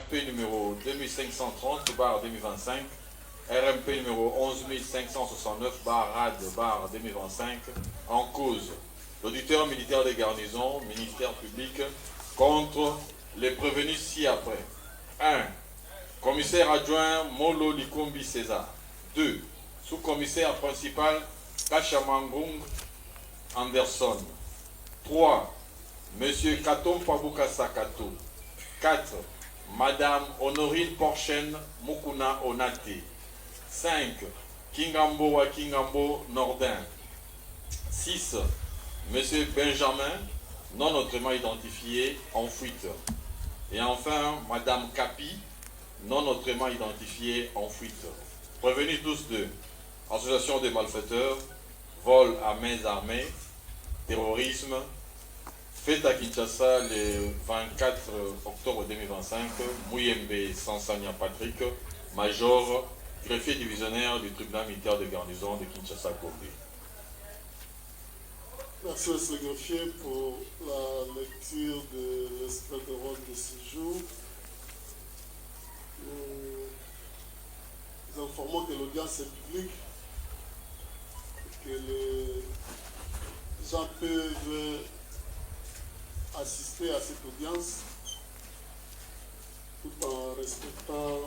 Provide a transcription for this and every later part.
RP numéro 2530/2025, RMP numéro 11569/RAD/2025, en cause l'auditeur militaire des garnisons, ministère public, contre les prévenus ci-après. 1. Commissaire adjoint Molo Likombi César. 2. Sous-commissaire principal Kachamangung Anderson. 3. Monsieur Katom Pabuka Sakato. 4. Madame Honorine Porchen Mukuna Onate. 5. Kingambo wa Kingambo Nordin. 6. Monsieur Benjamin, non autrement identifié, en fuite. Et enfin, Madame Capi, non autrement identifiée, en fuite. Prévenus tous deux. Association des malfaiteurs, vol à main armée, terrorisme, fait à Kinshasa le 24 octobre 2025, Mouyembe Sansania Patrick, major, greffier divisionnaire du tribunal militaire de garnison de Kinshasa-Gombe. Merci, M. le greffier, pour la lecture de l'extrait de rôle de ce jour. Nous informons que l'audience est publique, que les gens peuvent assister à cette audience tout en respectant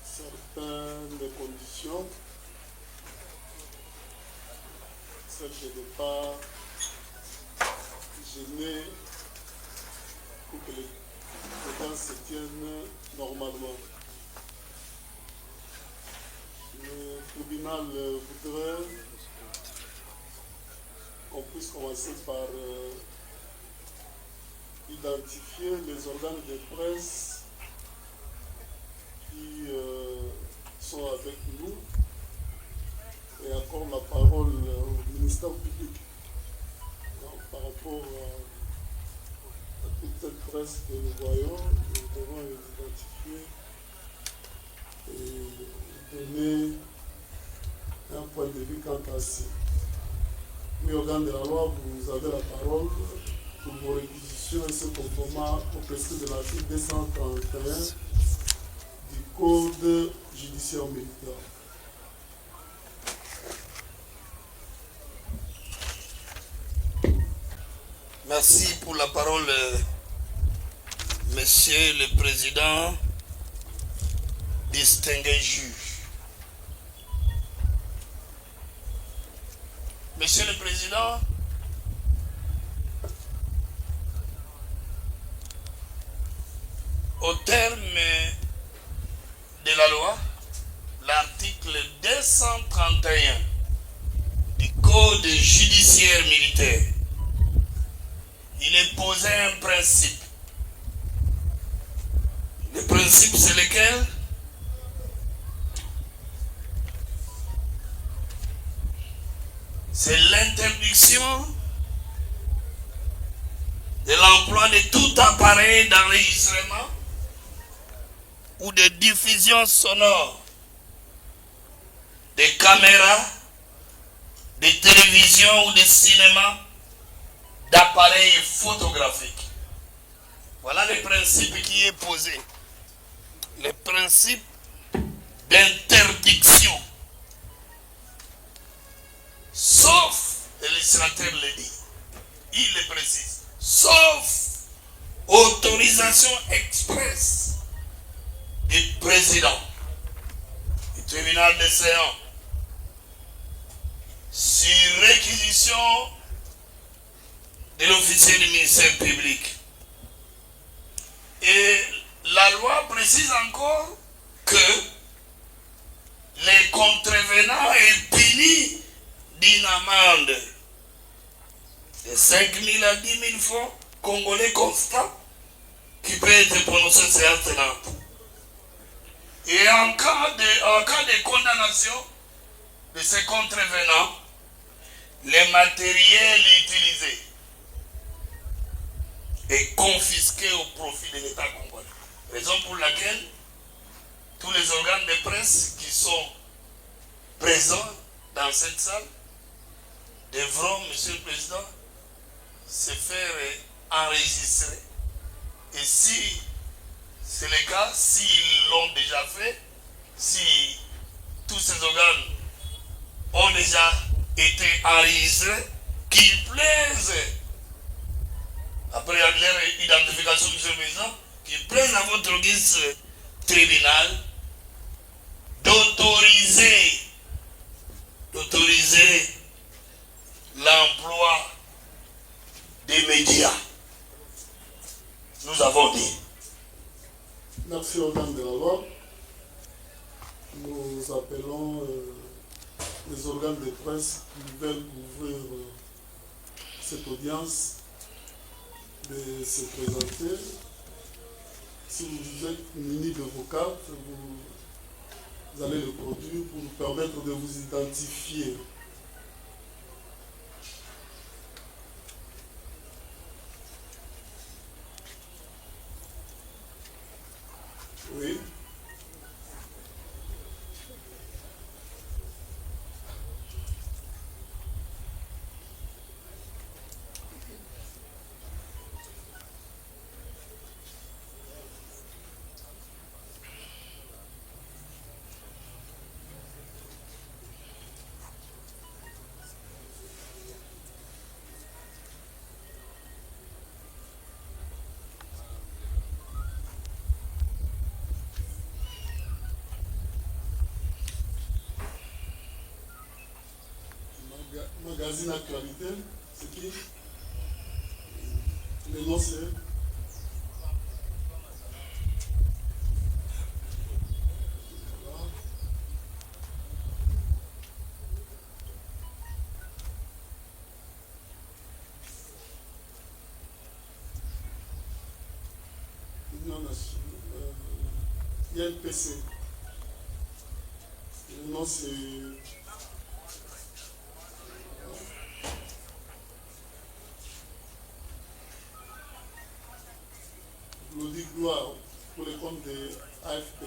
certaines conditions, celle de ne pas gêner pour que les audiences se tiennent normalement. Le tribunal voudrait qu'on puisse commencer par identifier les organes de presse qui sont avec nous et accorde la parole au ministère public. Donc, par rapport à toute cette presse que nous voyons, nous devons les identifier et donner un point de vue quant à ça. Mais organe de la loi, vous avez la parole pour vos réquisitions et ce conformément au prescrit de l'article 231 du Code judiciaire militaire. Merci pour la parole, Monsieur le Président, distingué juge. Monsieur le Président, au terme de la loi, l'article 231 du Code judiciaire militaire, il est posé un principe. Le principe, c'est lequel? C'est l'interdiction de l'emploi de tout appareil d'enregistrement ou de diffusion sonore, de caméras, de télévision ou de cinéma, d'appareils photographiques. Voilà le principe qui est posé. Le principe d'interdiction. Sauf, le législateur le dit, il le précise, sauf autorisation expresse du président du tribunal de séance sur réquisition de l'officier du ministère public. Et la loi précise encore que les contrevenants est puni d'une amende de 5 000 à 10 000 francs congolais constants qui peut être prononcé en séance tenante. Et en cas de condamnation de ces contrevenants, les matériels utilisés est confisqué au profit de l'État congolais. Raison pour laquelle tous les organes de presse qui sont présents dans cette salle devront, Monsieur le Président, se faire enregistrer Et si c'est le cas, s'ils l'ont déjà fait, si tous ces organes ont déjà été enregistrés, qu'ils plaisent, après leur identification de ce président, qu'ils plaisent à votre auguste tribunal d'autoriser l'emploi des médias. Nous avons dit. Merci organe de la loi. Nous appelons les organes de presse qui veulent ouvrir cette audience de se présenter. Si vous êtes muni de vos cartes, vous allez le produire pour nous permettre de vous identifier. Oui. Magazine Actualité, c'est qui? Le nom c'est? INPC. Le nom c'est... Claudie Gloire pour le compte de AFP.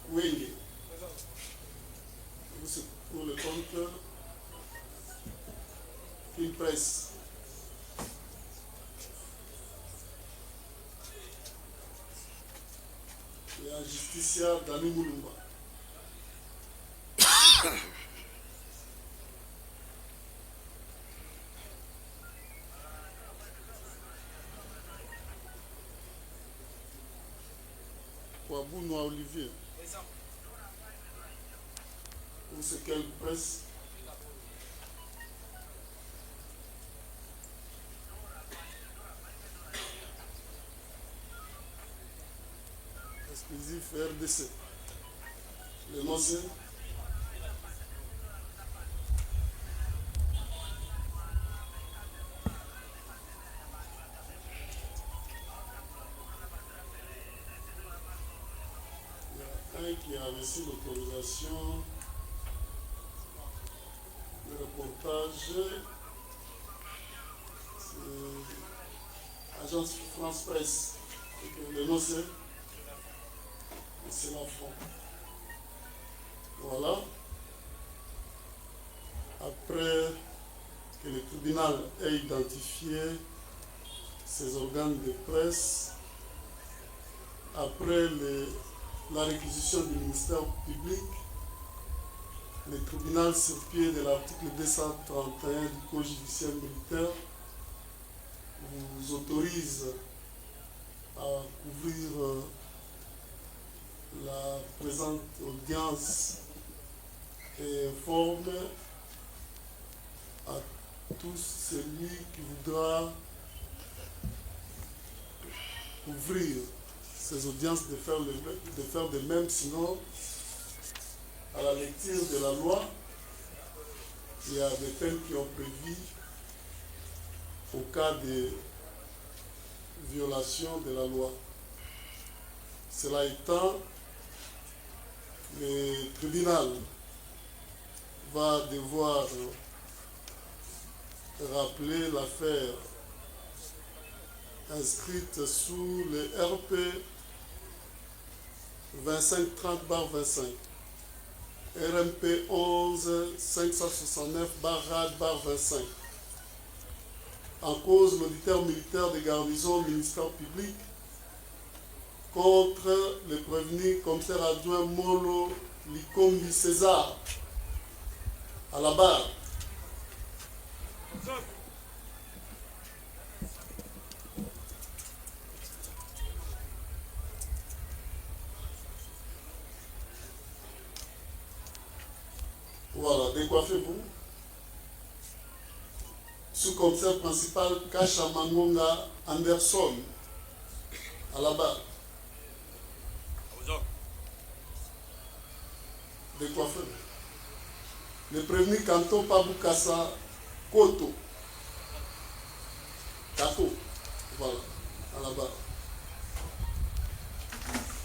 Oui. C'est pour le compte Une Presse. Et un justiciable Dani Moulumba. Ouabounoua Olivier. Pour ce quelle presse? Exclusif RDC. Le nom c'est? Qui a reçu l'autorisation de reportage, c'est Agence France Presse. Le nom c'est Lafont. Voilà. Après que le tribunal ait identifié ces organes de presse, après la réquisition du ministère public, le tribunal, sur pied de l'article 231 du Code judiciaire militaire, vous autorise à couvrir la présente audience et informe à tous celui qui voudra couvrir ces audiences de faire de même, sinon à la lecture de la loi, il y a des peines qui ont prévu au cas de violation de la loi. Cela étant, le tribunal va devoir rappeler l'affaire inscrite sous le RP 2530/25 RMP 11 569 /25. En cause, l'auditeur militaire de garnison ministère public contre le prévenu commissaire adjoint Molo Likombi César à la barre. Voilà, décoiffez-vous. Sous-commissaire principal Kacha Mangonga Anderson à la barre. Décoiffez-vous. Le prévenu Kanto Pabukasa Koto. Kato. Voilà, à la barre.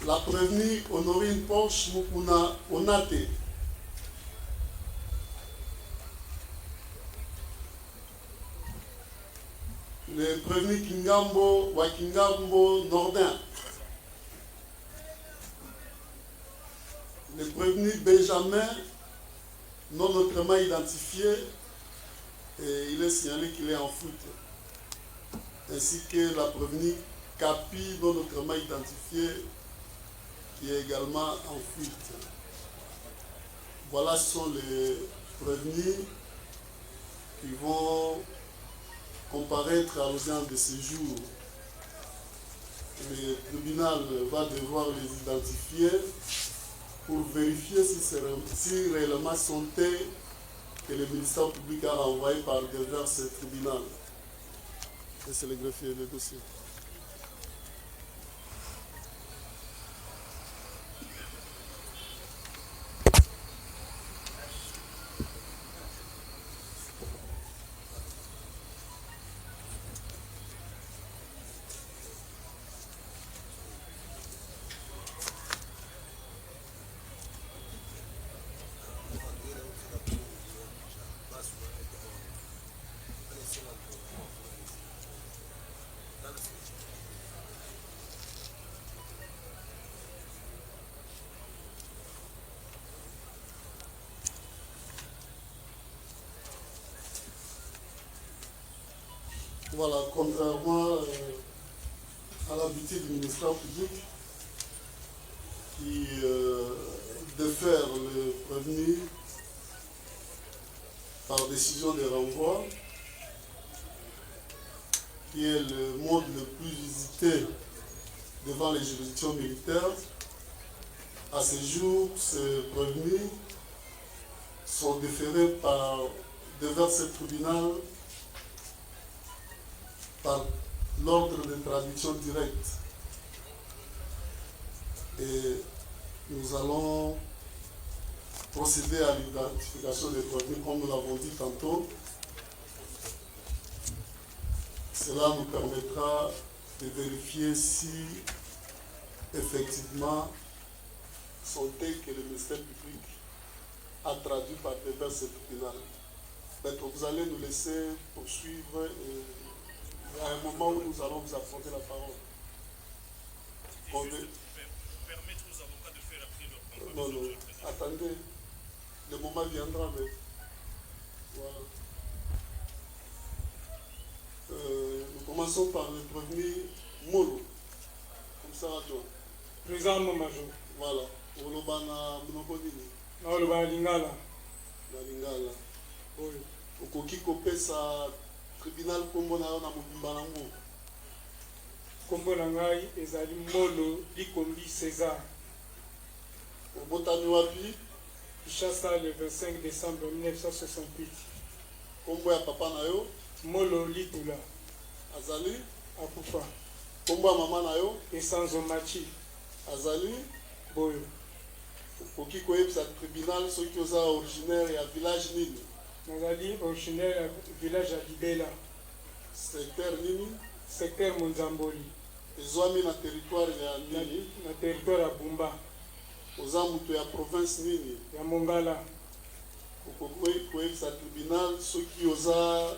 La prévenue Honorine Porsche Mukuna Onate. Le prévenu Kingambo Wakingambo Nordin. Le prévenu Benjamin, non autrement identifié, et il est signalé qu'il est en fuite. Ainsi que la prévenue Capi, non autrement identifié, qui est également en fuite. Voilà, ce sont les prévenus qui vont comparaître à l'audience de ce jour. Le tribunal va devoir les identifier pour vérifier si réellement sont eux que le ministère public a renvoyé par devers ce tribunal. Et c'est le greffier du dossier. Voilà, contrairement à l'habitude du ministère public qui défère le prévenu par décision de renvoi, qui est le mode le plus visité devant les juridictions militaires, à ce jour, ces prévenus sont déférés devers ce tribunal par l'ordre de traduction directe. Et nous allons procéder à l'identification des prévenus comme nous l'avons dit tantôt. Cela nous permettra de vérifier si effectivement sont tels que le ministère public a traduit par devers ce tribunal. Donc vous allez nous laisser poursuivre à un moment où nous allons vous accorder la parole. Permettre aux avocats de faire après leur Non, non, attendez, le moment viendra, mais voilà. Nous commençons par le premier Molo, comme ça, adjoint. Président Major. Voilà, Olobana Mnokodini, Naoloba Lingala. Nalingala. Oui. Okoki kopesa tribunal kombo na yo na mobimba nango. Kombo na ngai ezali Molo Likombi César. Obotami wapi? Kinshasa le 25 décembre 1968. Kombo ya papa na yo? Molo Litula. Azali? Akufa. Kombo ya mama na yo? Esanzo Machi. Azali? Boyo. Okoki koyebisa tribunal soki oza originaire ya village nini? Nazali originaire ya village ya Libela. Secteur nini? Secteur Monzamboli. Ezwami na territoire ya nini? Na territoire ya Bumba. Oza mutu ya province nini? Ya Mongala. Okoki koyebisa tribunal soki oza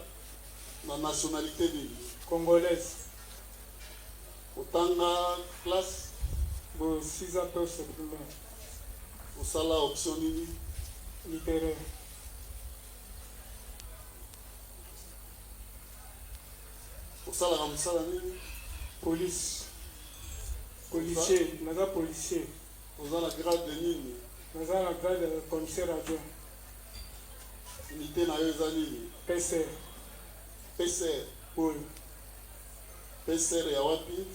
na nationalité nini? Congolaise. Otanga classe? Bo 6 ans supplémentaires. Osala option nini? littéraire. osalaka mosala nini? Police. Policier. Naza policier. oza na grade nini? Naza na grade de commissaire adjoint. unité na yo eza nini? PCR. PCR. Oui. PCR ya wapi?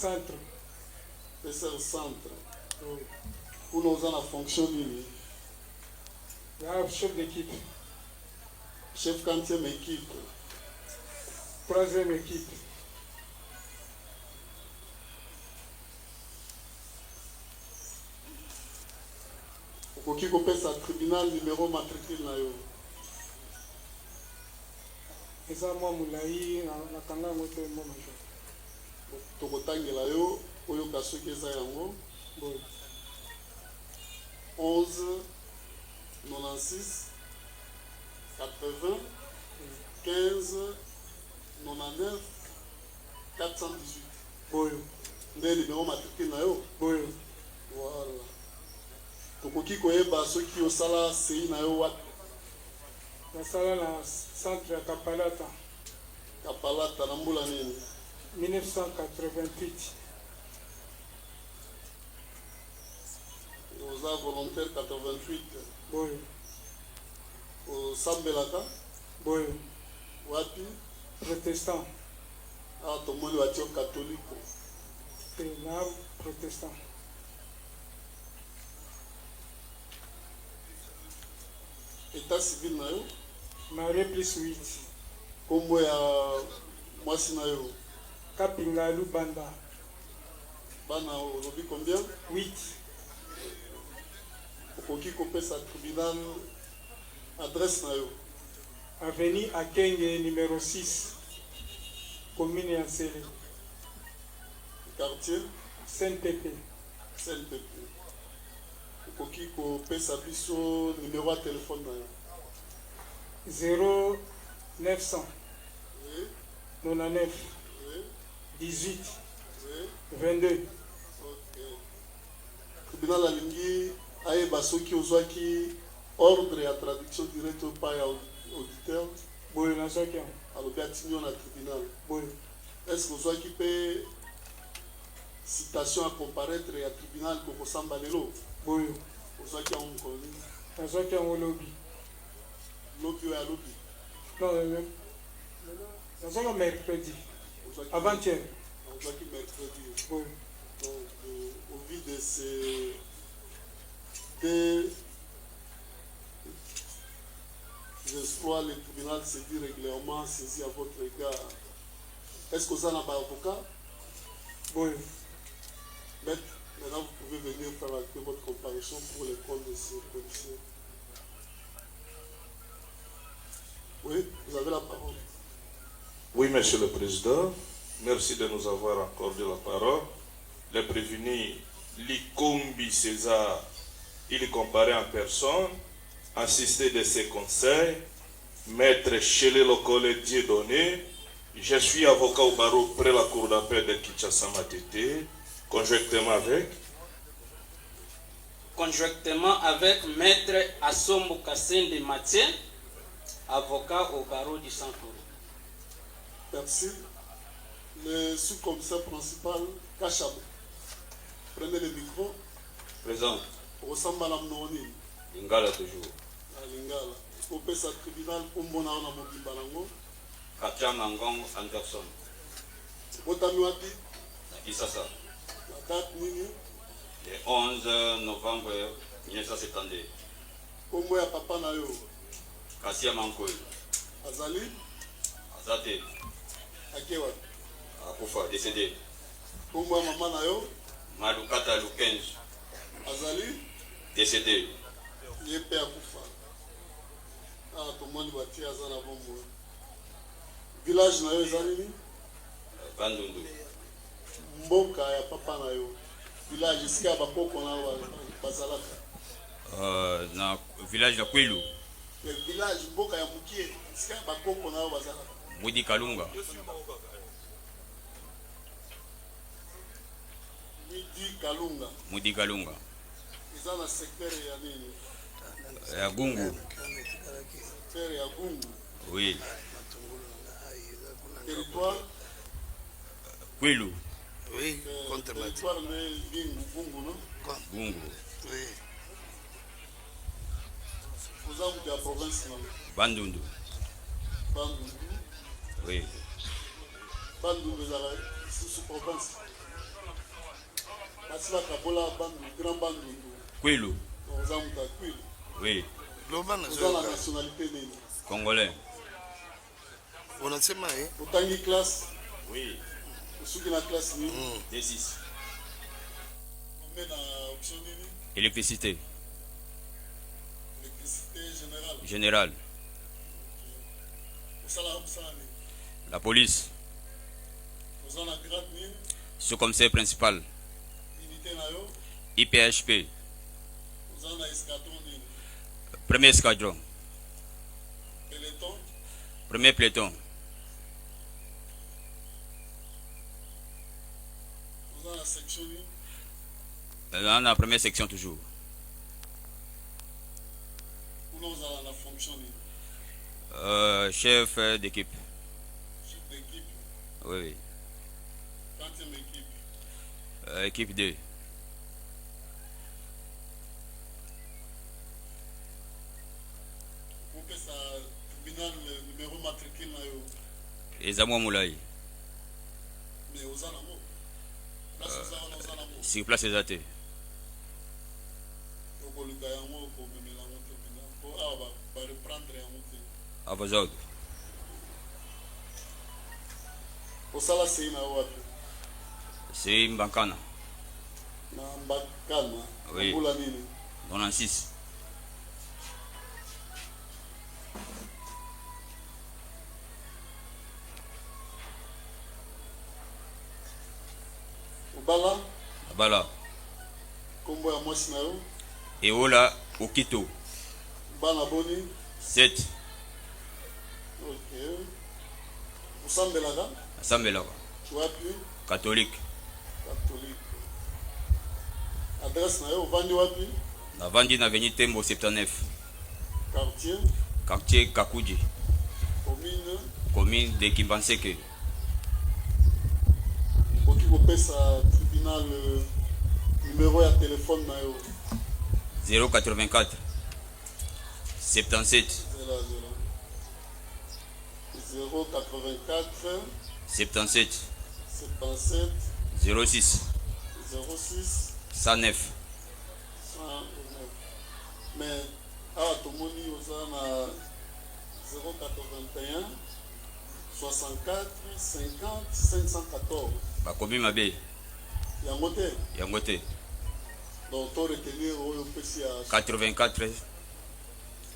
Centre. PCR centre. Oui. kuna oza na fonction nini? Là, chef d'équipe. Chef quantième équipe? Troisième équipe. okoki kopesa tribunal numéro matricule na yo? Eza mwa mulai nakanga yango te mwa major. tokotangela yo oyoka soki eza yango. Bon. 11 96 80 15 99 418 Boyo. nde numéro matricule na yo. Boyo. Voilà. tokoki koyeba soki osala sei na yo wapi? Nasala na centre ya Kapalata. Kapalata na mbula nini? 1988. oza volontaire 88. Boyo. osambelaka Boyo. wapi? Protestant. awa tomoni batio katoliko. Na protestant. état civil na yo? Marié plus 8. kombo ya mwasi na yo? Kapinga Lubanda. bana olobi combien? 8. okoki kopesa tribunal adresse na yo? Avenue Akenge numéro 6. Commune ya Nsele. quartier? Saint-Pépé. CNPP. okoki kopesa biso numéro ya telefone na yo? 0900 Oui, 99 oui, 18 oui. 22. Ok. tribunal alingi ayeba soki ozwaki ordre ya traduction directe pa ya auditeur. Boyo nazwaki yango. alobi atindi yo na tribunal. Boyo. est-ce que ozwaki mpe citation à comparaître ya tribunal kokosamba lelo? Boyo. ozwaki yango mokolo nini? Nazwaki yango lobi. lobi oyo alobi? Non, nazwaki mercredi. Ozwaki- Avant-hier. ozwaki mercredi. Boyo. Donc, au vu de ces deux exploits, le tribunal se dit régulièrement saisi à votre égard. Est-ce que vous avez un avocat? Boyo. Maître, maintenant vous pouvez venir faire votre comparution pour les comptes de ces policiers. Oui, vous avez la parole. Oui, Monsieur le Président, merci de nous avoir accordé la parole. Le prévenu Likombi César, il est comparé en personne, assisté de ses conseils, Maître Chele Lokole Dieudonné. Je suis avocat au barreau près la cour d'appel de Kinshasa Matete, conjointement avec Maître Assombo Kassende Mathieu, avocat au barreau du Saint-Claude. Merci. Le sous-commissaire principal, Kachabo. Prenez le micro. Présent, Ressemble à la Mnoni, Lingala toujours. à Lingala. Au PESA tribunal, Kumbona na Mobimba nango. Kachanga Ngong Anderson. Botami wapi? Kisasa. La date nini? Le 11 novembre 1972. Kombo ya papa na yo? Kassia Mankoy. Azali? Azate. Akewa. Akufa, décédé. Kombo ya mama na yo? Malukata Lukenj. Azali? Décédé. Ye pe akufa. Ah, tomoni bati aza na bombo. Village na yo eza nini? Bandundu. Mboka ya papa na yo? Village esika ya bakoko na yo bazalaka? Na village de Kwilu. Le village mboka ya mukie esika ya bakoko na yo bazalaka? Mudi Kalunga. Midi Kalunga. Mudi Kalunga. Eza na secteur ya nini? Ya Gungu. Terre ya Gungu. Oui. Territoire. Kwilu. Oui, contre Mati. Territoire de Gungu, non? Gungu. Oui. Vous avez de la province, non? Bandundu. Bandundu. Oui. Bandundu, sous province. Parce que la Kabola, Grand Bandundu. Kwilu. Vous avez de Kwilu. Oui. Global Vous avez la nationalité née. Congolais. On a sema, hein? Vous avez une classe. Oui. Vous avez une classe. D6. On met dans l'option nini. Électricité. Électricité générale. Général. Vous avez La police. vous avez la grade nini. Sous-commissaire principal. Unité nayo. IPHP. Vous avez un escadron nini. Premier escadron. Peloton. Premier peloton. Vous avez la section nini. Dans la première section toujours. Vous avez la fonction nini. Chef d'équipe. Chef d'équipe. Oui, oui. 20e équipe. Équipe 2. Vous faites ça tribunal numéro matricule nayo. Ezamo Moulay. Mais vous avez un mot. Là, c'est ça, vous avez un mot. Sur place exacte. Vous avez un mot pour me mettre dans tribunal. Pour reprendre un mot. À vos ordres. Vous avez c'est une autre. C'est Mbankana. Na Mbakana. Oui. Pour la nini. 96. Bala. Abala. Kombo ya mwasi na yo. Eola Okito. Bana boni. 7. Ok. Usambelaka. Asambelaka. Wapi? Catholique. Catholique. Adresse na yo vandi wapi? Navandi na avenue Tembo 79. Quartier. Quartier Kakuji. Commune. Commune de Kimbanseke. Oki kopesa tribunal numéro ya téléphone na yo. 084 77 084 77 77 06 06 109. 109. Mais awa tomoni oza na 081 64 50 514. Bakomi mabe. Yango te. Yango te. Donc to retenir oyo pesi ya 84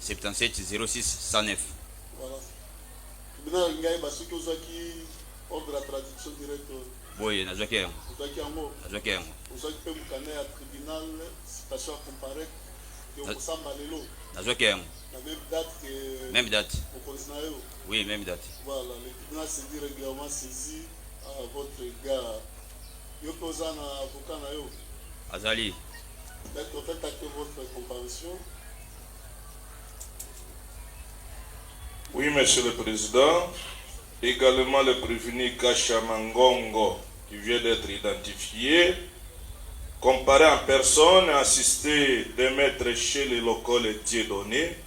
77 06 109. voilà. Tribunal ngai basoki ozwaki ordre ya traduction directe. Boye nazwaki yango. Ozwaki yango. Nazwaki yango. Ozwaki mpe mokanda ya tribunal citation ya comparaître yokosamba lelo. Nazwaki yango. La même date que Même date. mokonzi na yo. Oui, même date. Voilà, le tribunal se dit régulièrement saisi à votre égard. Yo mpe oza na avocat na yo. Azali. D'accord, faites acter votre comparution. Oui, Monsieur le Président. Également le prévenu Kachamangongo, qui vient d'être identifié, comparé en personne et assisté de maître chez les locaux Dieudonné.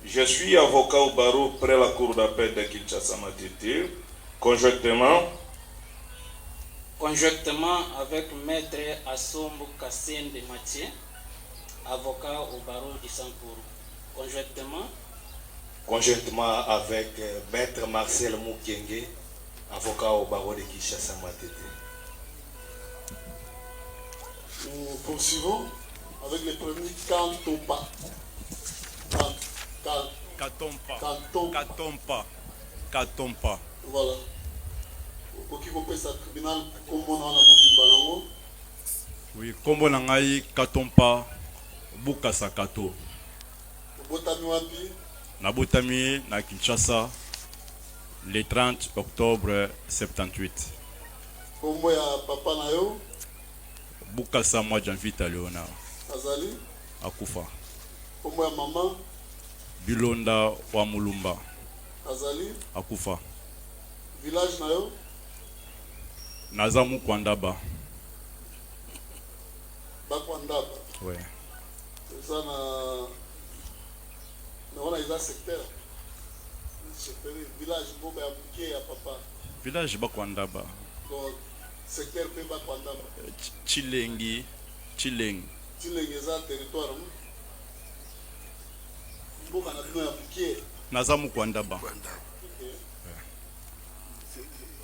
Je suis avocat au barreau près la cour d'appel de Kinshasa Matete. Conjointement avec maître Assombo Kassende Mathieu, avocat au barreau du Sankourou. Conjointement avec maître Marcel Moukenge, avocat au barreau de Kinshasa Matete. Nous poursuivons avec le premier Kantopa. Katompa. Voilà. Oki kopesa tribunal komona na mobimba nango. Oui, kombo na ngai Katompa Bukasa Kato. Obotami wapi? Nabotami na Kinshasa le 30 octobre 78. Kombo ya papa na yo? Bukasa Mwa Janvita Léonard. Azali? Akufa. Kombo ya maman Bilonda wa Mulumba azali akufa. village na yo Naza Mukwandaba. bakwandaba Ouais. eza na wana eza secteur village mboka ya moke ya papa Village Bakwandaba. donc secteur mpe bakwandaba Chilengi. tilenge eza territoire mboka na bino ya moke Naza Mukwandaba.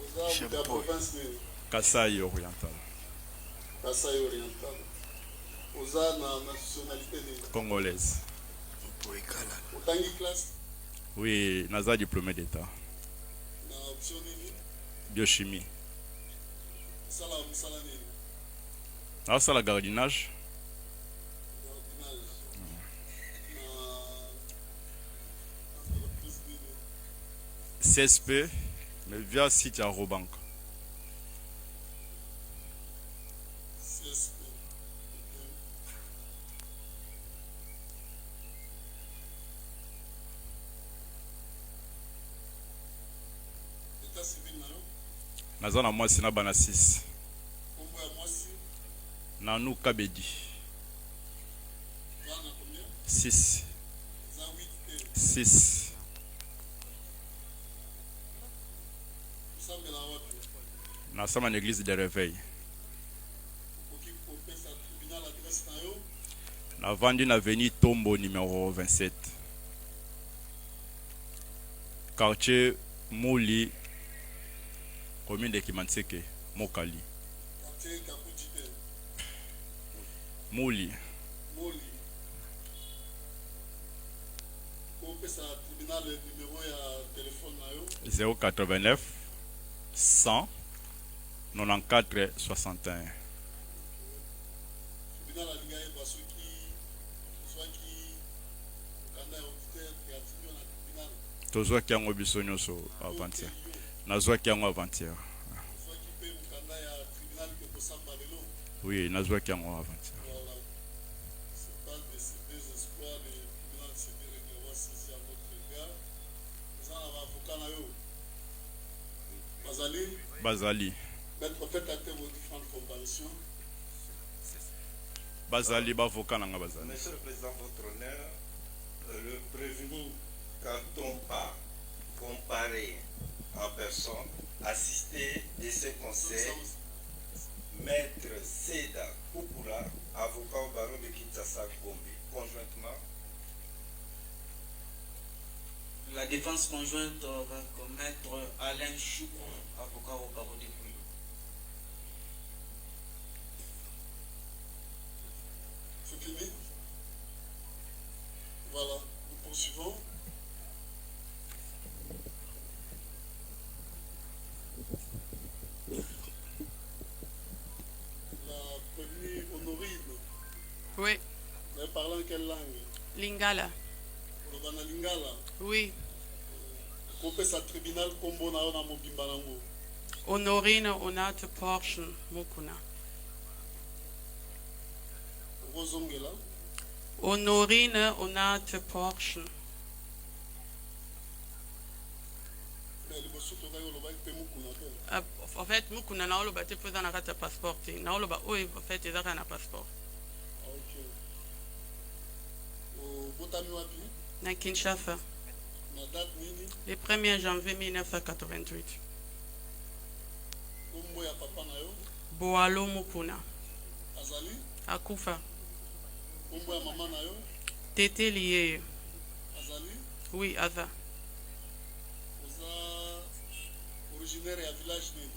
eza moto ya province nini Kasai Oriental. Kasai oriental oza na nationalité nini Congolaise. otangi classe Oui, naza diplômé d'état. na option nini Biochimie. sala mosala nini Naza la gardinage. jardinage na entreprise nini CSP. Mais via site à Robank. CSP état civil na yo Naza na mwasi na bana 6. kombo ya mwasi Nanu Kabedi. bana combien 6. eza 8 te 6. osambela wapi Nasama na église de réveil. okoki kopesa tribunal adresse na yo Na vandi na avenue Tombo numéro 27. Quartier Mouli, commune de Kimanseke, Mokali. quartier kakuti te Mouli, moli kopesa tribunal numéro ya telefone na yo 089 100 94 61. tribunal alingi ayeba soki ozwaki okanda ya auditeur ya tindi yo na tribunal Tozwaki yango biso nyonso avant-hier. Nazwaki yango avant-hier. ozwaki mpe mokanda ya tribunal mpe kosamba lelo Oui, nazwaki yango avant-hier. voilà c'est pas de ces désespoirs le tribunal s'est régulièrement saisi à votre égard eza na baavocat na yo bazali Bazali. maître fait acte vos différentes comparaisons Bazali, bavoka nanga bazali. Monsieur le Président, votre honneur, le prévenu Katompa, comparé en personne, assisté de ce conseil, Maître Seda Koukoula, avocat au barreau de Kinshasa Gombe, conjointement. La défense conjointe avec maître Alain Choukou, avocat au barreau de Bouillon. c'est fini voilà nous poursuivons la prévenue Honorine Oui, vous avez parlé en quelle langue Lingala. oloba na lingala Oui, kopesa tribunal kombo na yo na mobimba nango Honorine Onate Porschen Mukuna. okozongela Honorine Onate Porschen. mais liboso tokaki olobaki mpe mokuna te En fait, Mukuna na oloba te mpo eza na kati ya passeport te. Na oloba oyo en fait eza kaka na passeport. Ah, ok obotami wapi Na Kinshasa, na date nini le 1er janvier 1988. kombo ya papa na yo Boalo Mukuna. azali Akufa. kombo ya mama na yo Tete Liye. azali Oui, Aza. oza originaire ya village nini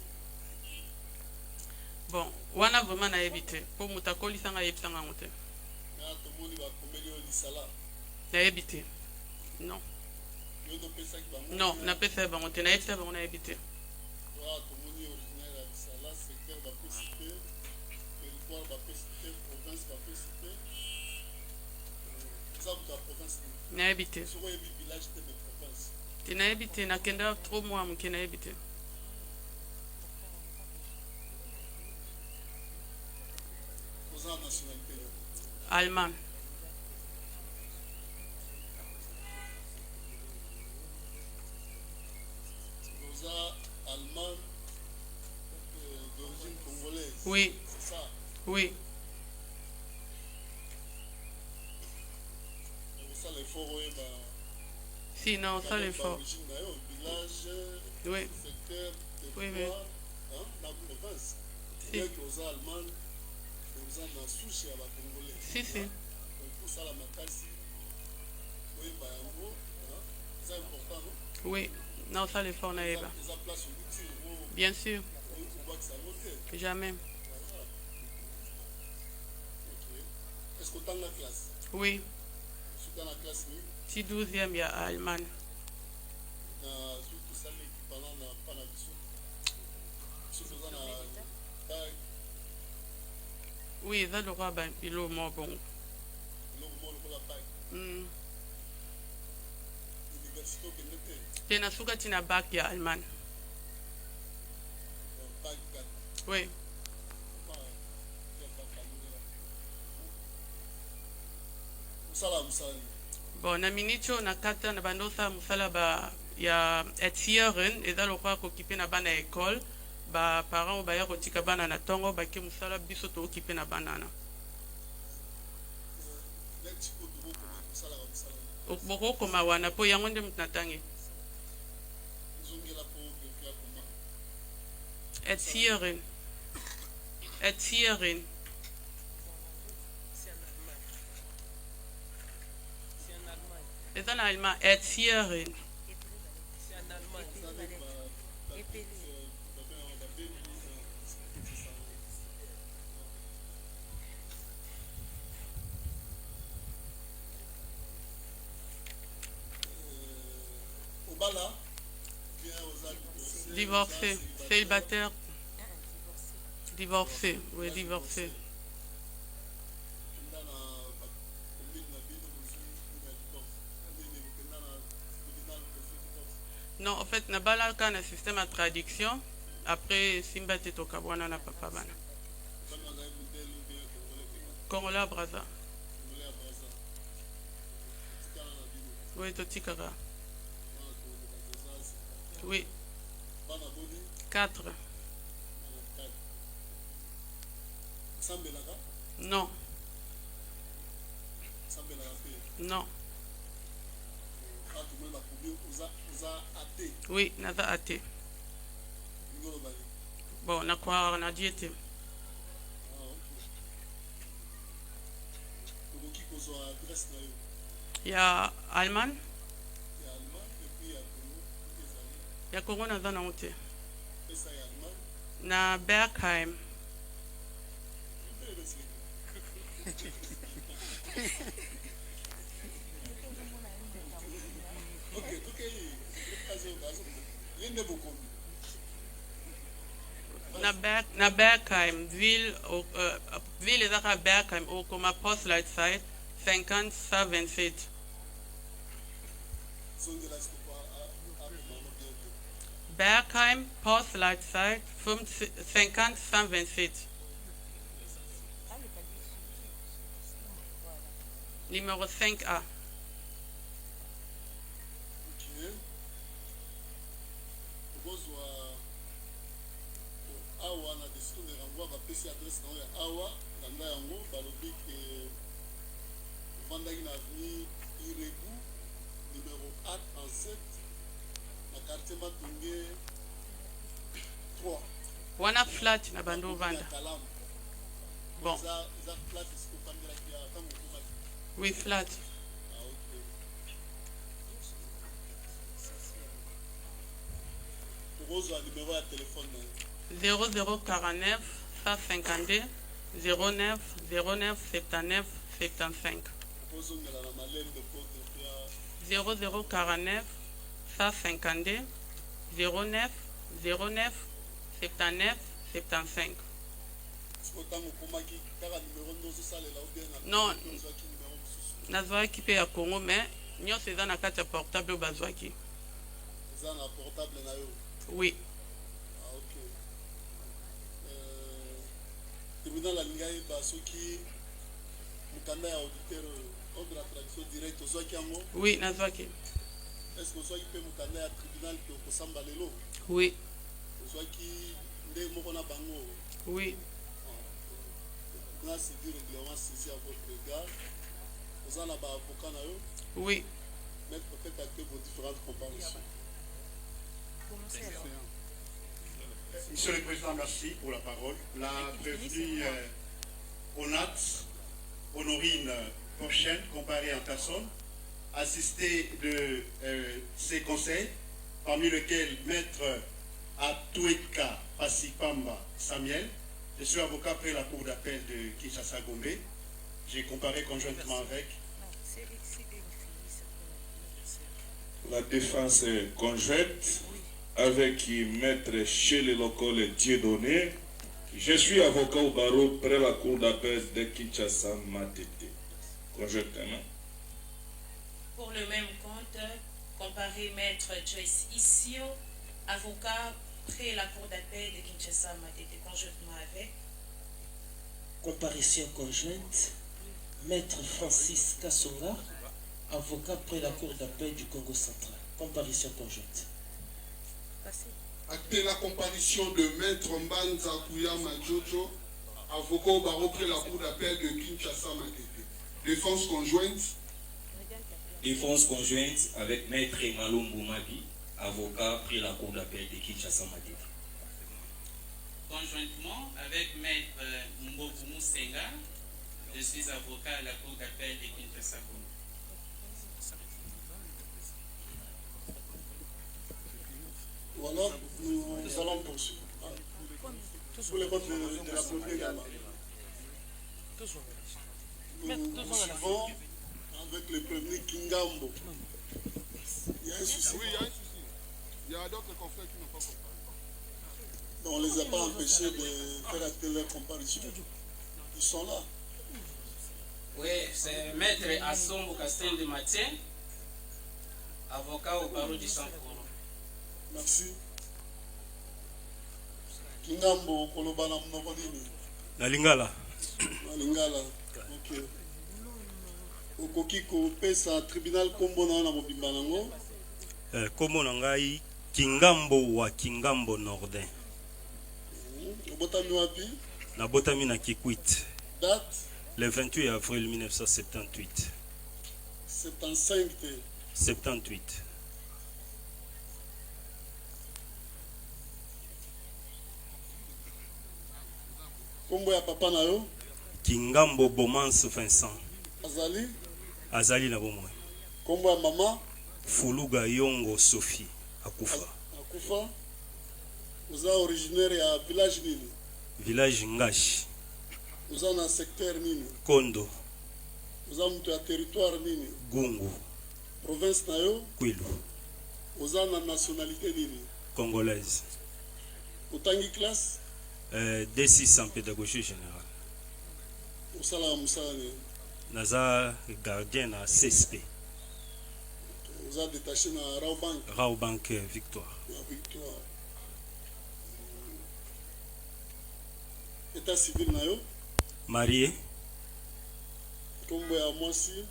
Bon, wana vraiment nayebi te. Po moto akolisanga ayebisanga yango te. nga tomoni bakomeli yo lisala Nayebi te. Non. yo topesaki bango Non, napesa bango te. Nayebisa bango nayebi te. wa tomoni originaire ya lisala secteur bapesi te territoire bapesi te province bapesi te eza moto ya province nini Nayebi te. soki oyebi village te de province Te nayebi te. Nakenda trop mwa moke nayebi te. oza na nationalité nini Allemand. Oui. C'est ça. Oui. C'est ça l'effort, oui, bah. Si, non, ça l'effort. Village, Oui. secteur, Oui, oui. territoire, hein, la province. Si. Bien que aux Allemands, aux Allemands, souci à la Congolais. Si, si. Donc, pour ça, la Makassi, oui, bah, en gros, hein, c'est important, non? Oui. Non, ça l'effort, n'a pas. Les place au bout, Bien sûr. on voit que ça monte. Jamais. Voilà. Ok. Est-ce que tu as la classe? Oui. Si tu as la classe, oui. Si 12e, il y a Allemagne. Surtout ça, l'équivalent n'a pas la vision. Surtout ça, n'a pas. Oui, ça le roi, ben, il est au mot bon. Tena suka tina bac ya Allemagne. Oui. Bon, na minicho na kata na bandosa musala ba ya etieren eza lokwa kokipe na bana école ba parents ba ya kotika bana na tongo ba ke musala biso to okipe na banana. Boko koma wana po yango nde mutnatangi. Etieren. Etieren. C'est en allemand, Etieren. Divorcé, célibataire. Divorcé, oui, divorcé. Non, en fait, na bala quand un système à traduction, après simba te toka bwana na papa bana. Congolais Braza. Oui, totikara. Oui. 4. Non. Non. Oui, naza athée. Bon, na quoi on a diété. Il y a Allemagne. Il y a Congo naza na ote. Na Bergheim. Na Bergheim, ville est à Bergheim, au comme poste light site, 50-127. Bergheim, poste light site, 50-127. Numéro 5A. Awa na décision de renvoi va passer adresse na awa na yango balobi que vandaki na avenue Irebu numéro 437 na quartier Matonge 3. Wana flat na bando vanda. Bon. Ça flat est-ce que pandela qui a tant beaucoup. Oui, flat. Ah OK. Pour vous un numéro de téléphone 0049 152 09 09 79 75. 0049 152 09 09 79 75. Non, nazwaki pe ya Congo mais nyonso eza na kati ya portable oyo bazwaki. Eza na portable na yo? Oui. Ah OK. Tribunal alingai basoki mukanda ya auditeur ordre la traduction directe ozwaki yango? Oui, nazwaki. Est-ce que ozwaki pe mukanda ya tribunal ke okosamba lelo? Oui. Ozwaki nde moko na bango? Oui. Là, c'est du règlement saisi à votre égard. Vous en avez un avocat na yo? Oui. Maître, faites acter vos différentes comparutions. Monsieur le Président, merci pour la parole. La prévenue Onat Honorine Porchen, comparée en personne, assistée de ses conseils, parmi lesquels Maître Atueka Pasipamba Samuel. Je suis avocat près la cour d'appel de Kinshasa-Gombe. J'ai comparé conjointement avec La défense conjointe avec Maître Chéle Lokole Dieudonné. Je suis avocat au barreau près la cour d'appel de Kinshasa Matete. Conjointement. Pour le même compte, comparé Maître Joyce Issio, avocat près la cour d'appel de Kinshasa Matete, conjointement avec. Comparution conjointe, Maître Francis Kassonga, avocat près la cour d'appel du Congo central. Comparution conjointe. Actez la comparution de Maître Mbanza Kouyama Jojo, avocat au barreau près la cour d'appel de Kinshasa Matete. Défense conjointe. Défense conjointe avec Maître Malumbu Mabi, avocat près la cour d'appel de Kinshasa Matete. Conjointement avec Maître Mbovu Musenga, je suis avocat à la cour d'appel de Kinshasa. Voilà, nous allons poursuivre. Pour les votes de la première également. Nous suivons avec le premier Kingambo. Il y a un souci. Oui, il y a un souci. Il y a d'autres confrères qui n'ont pas compris. On ne les a pas empêchés de faire acter leur comparution. Ils sont là. Oui, c'est Maître Assombo Cassende Mathieu, avocat au barreau du Saint-Paul. Merci. Kingambo kolobana mnoko nini? Na Lingala. Na Lingala. OK. Okoki kopesa tribunal kombo na mobimba nango? Kombo na ngai Kingambo wa Kingambo Nordin. Botami wapi? Na botami na Kikwit. Date? Le 28 avril 1978. 75 te. 78. Kombo ya papa na yo? Kingambo Bomance Vincent. Azali? Azali na bomwe. Kombo ya mama? Fuluga Yongo Sophie. Akufa. Akufa? Uza originaire ya village nini? Village Ngashi. Uza na secteur nini? Kondo. Uza mtu ya territoire nini? Gungu. Province na yo? Kwilu. Uza na nationalité nini? Congolaise. Utangi classe? D6 en pédagogie générale. Usala musala ni? Naza gardien na CSP. Uza détaché na Raobank? Raobank Victoire. Victoire. État civil na yo? Marié. Kombo ya mwasi?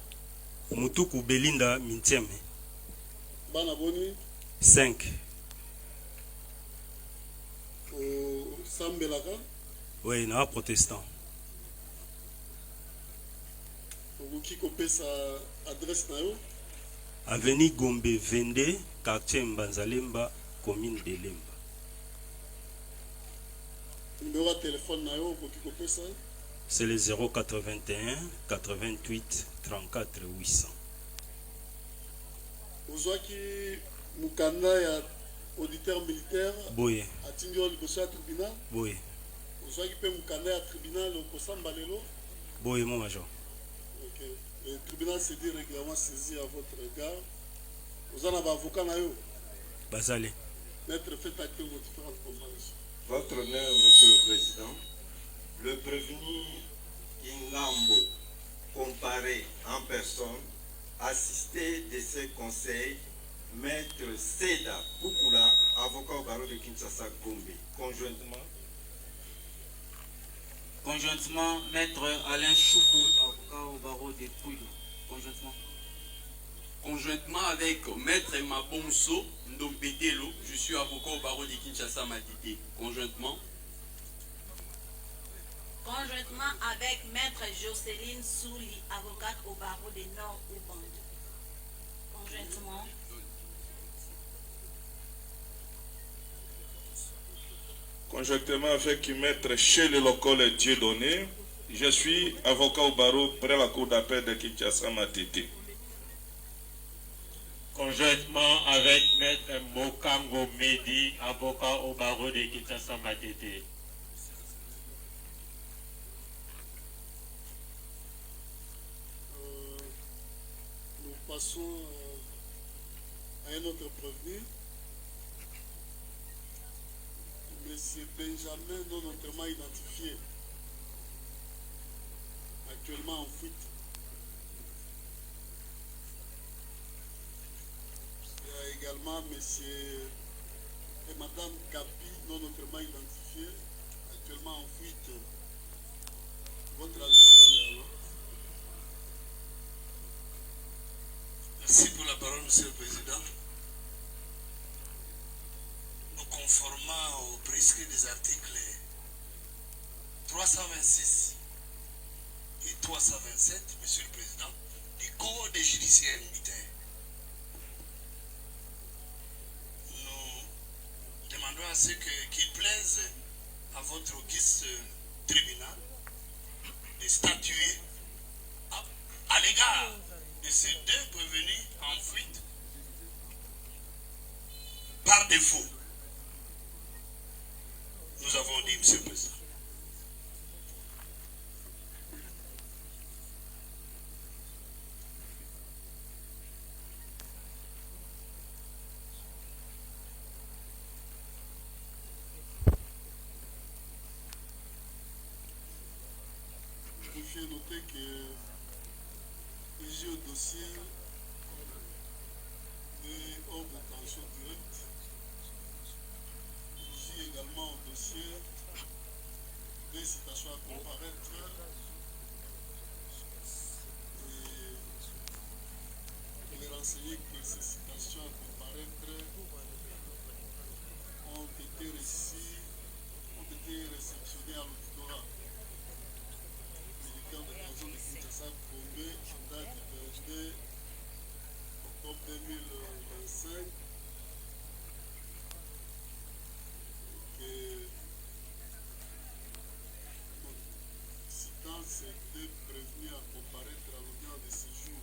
Mutuku Belinda Mintieme. Bana boni? 5. Sambelaka? Oui, na protestant. Okoki kopesa adresse na yo? Avenue Gombe 22, quartier Mbanzalemba, commune de Lemba. Numéro de téléphone na yo okoki kopesa? C'est le 081 88 34 800. Ozwaki mukanda ya auditeur militaire? Boye. Atindi yo liboso ya tribunal? Boye. Ozwaki pe mukanda ya tribunal okosamba lelo? Boye mon major. Ok. Le tribunal s'est dit régulièrement saisi à votre égard. Vous en avez avocat na yo? Bazali. Maître, faites acter vos différentes comparaisons. Votre honneur, Monsieur le Président, le prévenu Kingambo, comparé en personne, assisté de ses conseils, Maître Seda Pukula, avocat au barreau de Kinshasa Gombe, conjointement. Conjointement, Maître Alain Choukou, avocat au barreau de Pouilly, conjointement. Conjointement avec Maître Mabonso Ndompetelo, je suis avocat au barreau de Kinshasa Matete. Conjointement. Conjointement avec Maître Jocelyne Souli, avocate au barreau des Nord-Oubande. Conjointement. Conjointement avec Maître Chele Lokole Dieudonné, je suis avocat au barreau près la cour d'appel de Kinshasa Matete. Conjointement avec Maître Mokango Medi, avocat au barreau de Kinshasa Matete. Nous passons à un autre prévenu. Monsieur Benjamin, non notamment identifié, actuellement en fuite. Il y a également monsieur et madame Kapi, non notamment identifié, actuellement en fuite. Votre avis, alors? Merci pour la parole, Monsieur le Président. Nous conformant au prescrit des articles 326 et 327, Monsieur le Président, du Code judiciaire militaire, nous demandons à ce qu'il plaise à votre auguste tribunal de statuer à l'égard de ces deux prévenus en fuite par défaut. Nous avons dit, Monsieur le Président. Il faut noter que plusieurs dossiers est hors de tension directe. Ici également au dossier des citations à comparaître et les renseigner que ces citations à comparaître ont été réceptionnées à l'auditorat militaire de la zone de Kinshasa Gombe en date du 22 octobre 2025. Citant ces deux prévenus à comparaître à l'audience de séjour.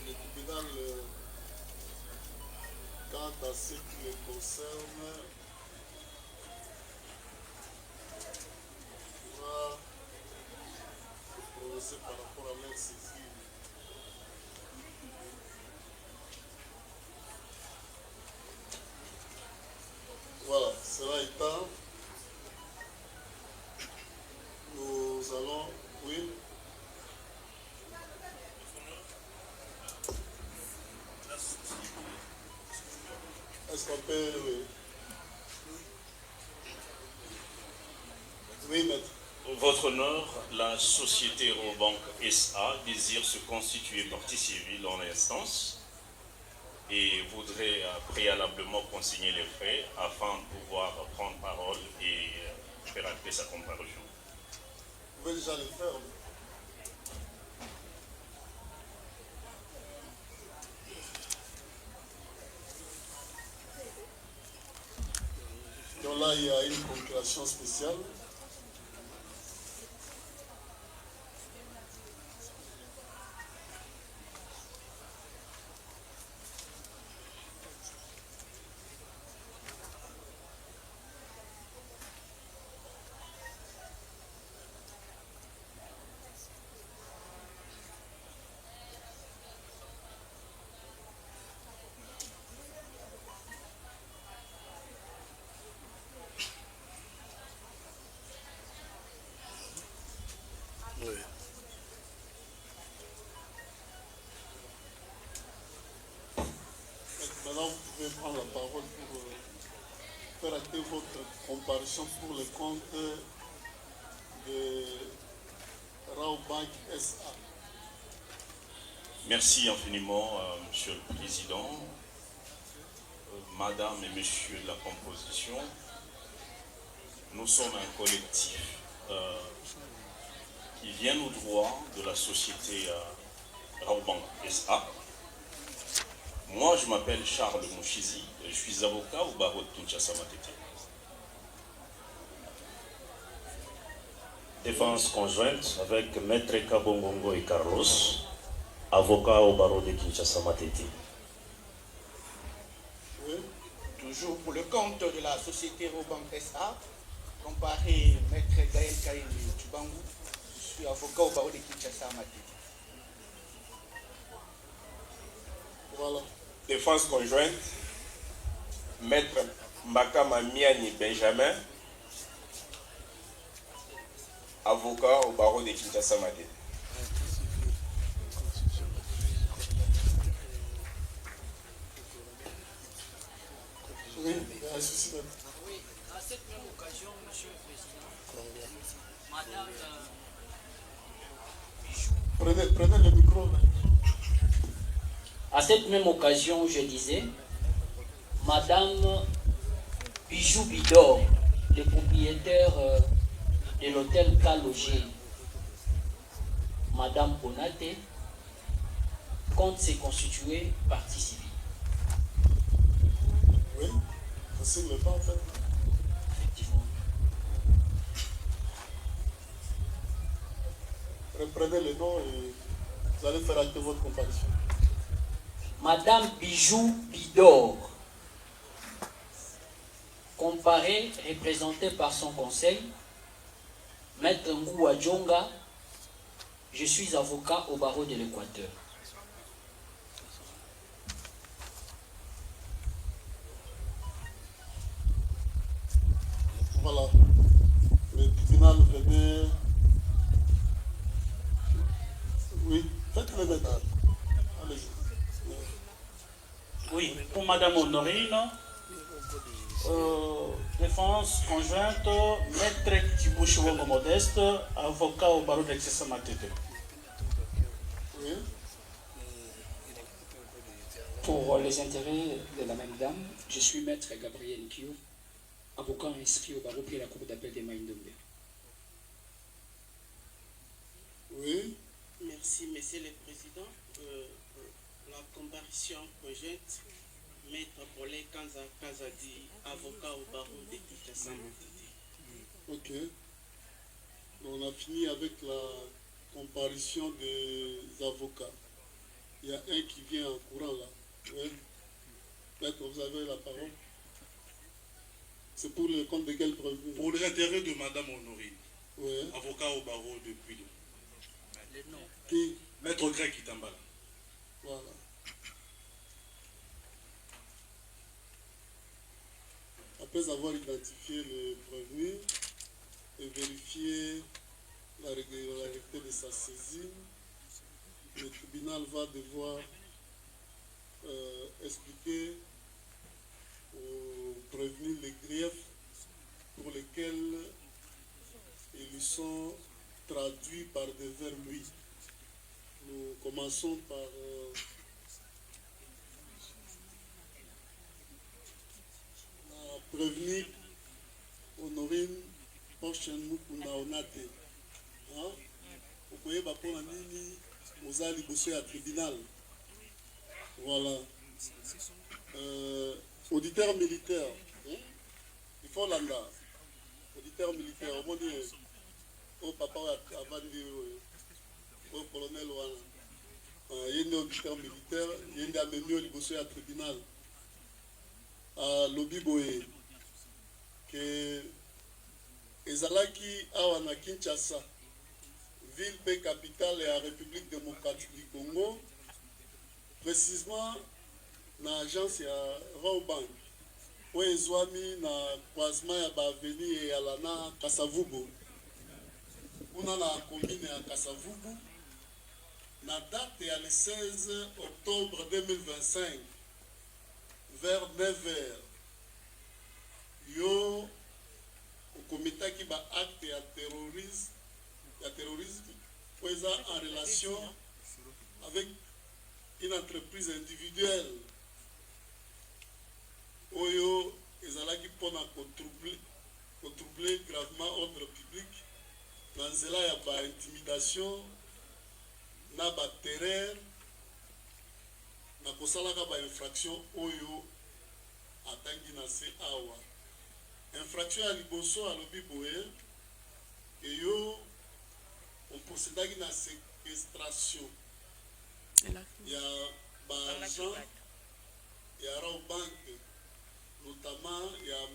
Le tribunal, quant à ce qui les concerne, pourra se prononcer par rapport à leur saisine. Voilà, cela étant, nous allons, oui. Est-ce qu'on peut, oui. Oui, maître. Votre honneur, la société Eurobank SA désire se constituer partie civile en l'instance et voudrait préalablement consigner les frais afin de pouvoir prendre parole et faire acter sa comparution. Vous pouvez déjà le faire. Donc là, il y a une procuration spéciale. Oui. Maintenant, vous pouvez prendre la parole pour faire acter votre comparution pour le compte de Raobank SA. Merci infiniment, Monsieur le Président, Madame et Monsieur de la composition. Nous sommes un collectif qui vient au droit de la société Raobank SA. Moi, je m'appelle Charles Mouchizi, je suis avocat au barreau de Kinshasa Matete. Défense conjointe avec Maître Kabongongo et Carlos, avocat au barreau de Kinshasa Matete. Oui. Toujours pour le compte de la société Raobank SA, comparé Maître Gaël Kaïli Tchubangou, je suis avocat au barreau de Kinshasa Matete. Voilà. Défense conjointe, Maître Makama Miani Benjamin, avocat au barreau de Kinshasa Matete. Oui, il y a un souci même. Oui, à cette même occasion, Monsieur le Président, Madame Bijou. Prenez le micro. Là. À cette même occasion, je disais, Madame Bijou Bidor, le propriétaire de l'hôtel Kalogé, Madame Bonate, compte se constituer partie civile. Oui, ça signe le pas en fait. Effectivement. Reprenez le nom et vous allez faire acter votre comparution. Madame Bijou Bidor, comparée, représentée par son conseil, Maître Ngoua Djonga, je suis avocat au barreau de l'Équateur. Voilà. Le tribunal venait. Oui, faites-le maintenant. Allez-y. Oui, pour Madame Honorine, défense conjointe, Maître Tibouchouongo Modeste, avocat au barreau de Kinshasa Matete. Oui. Pour les intérêts de la même dame, je suis Maître Gabriel Kio, avocat inscrit au barreau puis à la cour d'appel des Maïndombe. Oui. Merci, Monsieur le Président. La comparution conjointe, Maître Paulé Kanza Kazadi, avocat au barreau de Kinshasa. Ok. Donc on a fini avec la comparution des avocats. Il y a un qui vient en courant là. Oui. Maître, vous avez la parole. C'est pour le compte de quel prévenu? Pour les intérêts de Madame Honorine, oui. Avocat au barreau depuis le. Qui? Maître Greg Kitambala. Voilà. Après avoir identifié le prévenu et vérifié la régularité de sa saisine, le tribunal va devoir expliquer aux prévenus les griefs pour lesquels ils lui sont traduits par devers lui. Nous commençons par la prévenue Honorine Porchen Mukunaonate. Vous pouvez pas prendre nini aux alibos à tribunal. Voilà. Auditeur militaire. Il faut l'anda. Auditeur militaire. Au moins, au papa avant de au colonel wana il y a un auditeur militaire il y a un amené au liboso à tribunal à lobby boye que ezalaki awa na Kinshasa ville pe capitale et la République démocratique du Congo, précisément na agence ya Raobank oyo ezwami na croisement ya baaveni eyala na Kasavubu kuna na commune ya Kasavubu na date ya le 16 octobre 2025 vers 9h yo okomitaki ba acte ya terrorisme oyo eza en relation avec une entreprise individuelle oyo ezalaki mpona kotroubler gravement ordre public na nzela ya baintimidation na baterreur na kosalaka bainfraction oyo atangi na se awa. Infraction ya liboso alobi boye eyo oprocédaki na séquestration ya baagent ya Rawbank, notamment ya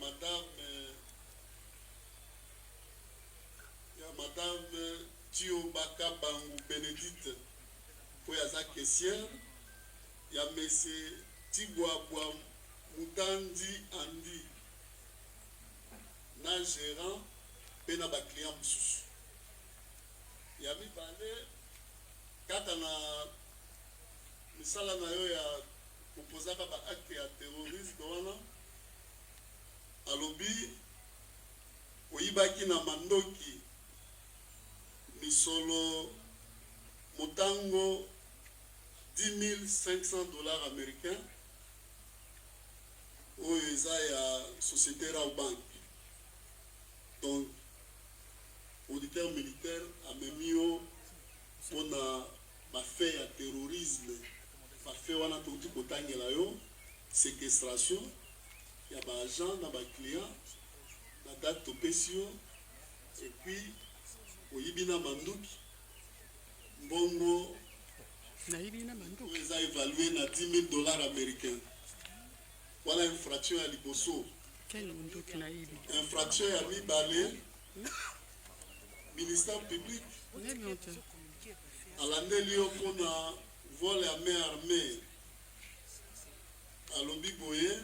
madame Tio Baka Bangu Benedict oyo aza caissière, ya mese Tigwabwa Mutandi Andi na gérant pe na ba client mosusu. Ya mibale kaka na misala na yo ya kopozaka ba acte ya terrorisme wana alobi oyibaki na mandoki misolo motango $10,500 américains oyo eza ya société Rawbank. Donc auditeur militaire amemi yo mpona bafe ya terrorisme, bafe wana tokuti kotangela yo séquestration ya baagent na baclient na date topesi yo, et puis oyibi na manduki mbongo oyo eza évalué na $10,000 américains. Wana infraction ya liboso. Infraction ya mibale, ministère public alandeli yo mpona vol ya main armée alobi boye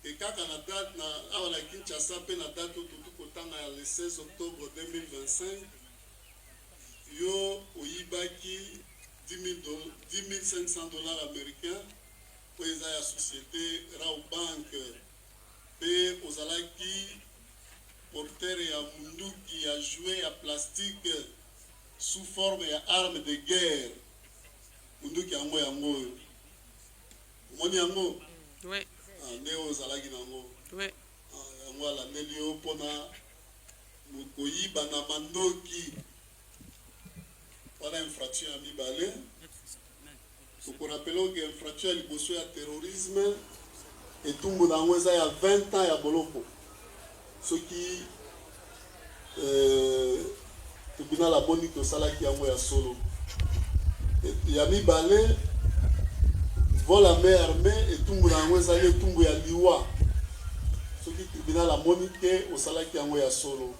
e kaka na date na awa na Kinshasa mpe na date oyo totu kotanga ya le 16 octobre 2025 yo oyibaki $10,500 américains oyo eza ya société Rawbank, pe ozalaki porteur ya munduki ya jouet ya plastique sous forme ya arme de guerre. Munduki yango oyo omoni yango nde ozalaki nango yango alandeli yo mpona koyiba na mandoki. Wana infraction ya mibale. Tokorapela oke infraction ya liboso ya terrorisme etumbu nango eza ya 20 ans ya boloko. Soki tribunal aboni tosalaki yango ya solo. Ya mibale vol à main armée etumbu nango ezali etumbu ya liwa. Soki tribunal amoni te osalaki yango ya solo.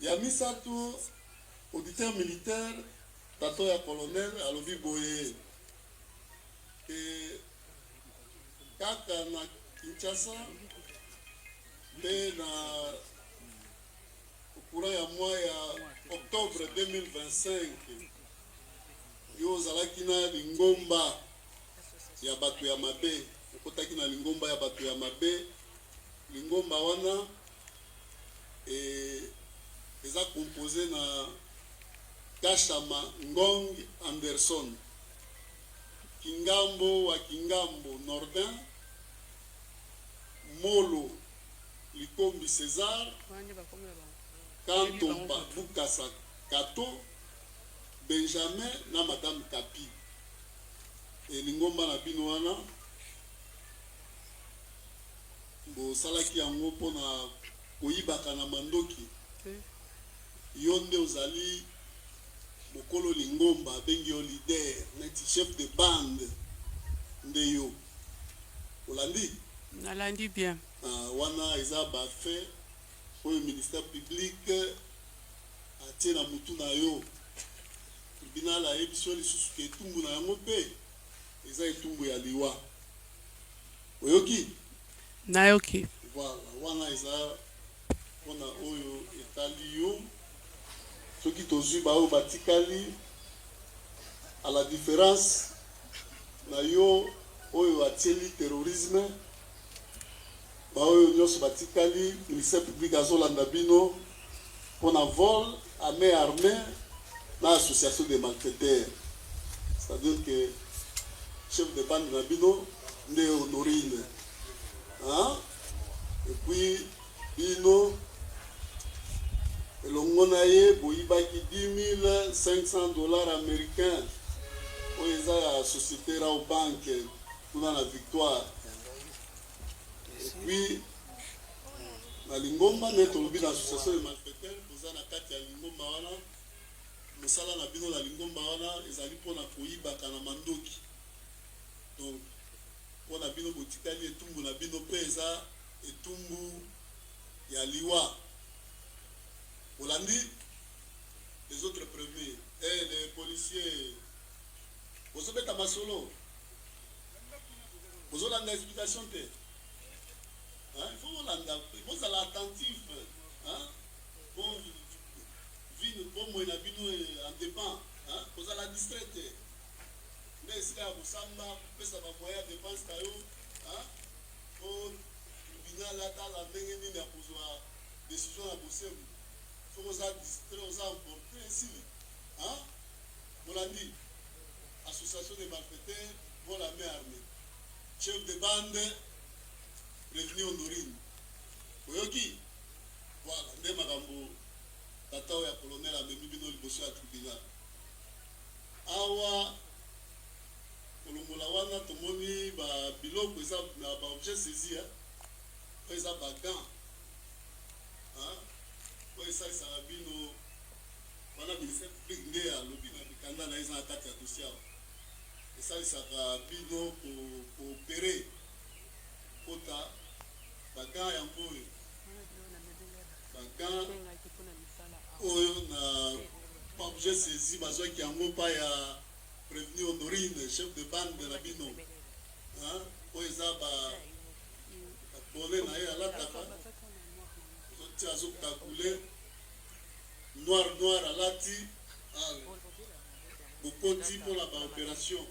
Ya misato auditeur militaire tato ya colonel alobi boye kaka na Kinshasa mpe na courant ya mois ya octobre 2025 yo ozalaki na lingomba ya bato ya mabe, okotaki na lingomba ya bato ya mabe. Lingomba wana eza composé na Kashama Ngong Anderson, Kingambo wa Kingambo Nordin, Molo Likombi César, Kantomba Bukasa Kato, Benjamin na Madame Kapi. Lingomba na bino wana bosalaki yango mpona koyibaka na mandoki. Yo nde ozali mokolo lingomba bengi yo leader neti chef de bande nde yo olandi nalandi bien. Wana eza bafe oyo ministère public atie na mutu na yo. Tribunal ayebi yo lisusu ke etumbu na yango mpe eza etumbu ya liwa. Oyoki nayoki. Voilà, wana eza mpona oyo etali yo. Soki tozwi baoyo batikali à la différence na yo oyo atieli terrorisme, baoyo nyonso batikali ministère public azolanda bino mpona vol à main armée na association de malfaiteurs. c'est-à-dire que chef de bande Nabino, né Honorine. Hein? Et puis, Bino, et l'ongonaye, boyibaki 10 500 $ américains. Pour la société Rao Bank, pour la victoire. Et puis, na Lingomba, nous avons l'association de malfaiteurs, nous avons la Lingomba, nous avons la bino la Lingomba, ils allaient pour la Koyiba, Kanamandoki. Donc, pour la bino Botikali, et Tumbu, la bino Pesa, et Tumbu, Yaliwa. Hollandi, les autres premiers, et les policiers, vous avez ta masolo, vous avez l'explication. Il faut que vous allez attentif. Bon, moi, il a en dépend. Vous allez distraite. Mais si vous savez, ça va moyen de dépense. Pour venir là, dans la main, pour décision à bosser. Il faut que vous allez distraire, vous allez emporter ici. Vous l'avez dit. Association des malfaiteurs, pour la main armée. Chef de bande, prévenu Honorine. Oyoki, voilà, nde makambo tata ya colonel amemi bino liboso ya tribunal. Awa kolongola wana tomoni ba biloko eza na ba objet saisi eza ba gants. Po esalisaka bino wana ministère public nde alobi na bikanda na eza na kati ya dossier awa. Esalisaka bino koopere kota bagan yango oyo bagan oyo na objet saisi bazwaki yango mpa ya prévenu Honorine, chef de bande na bino oyo eza bole na ye alataka oti azokakule noir alati bokoti mpona baopération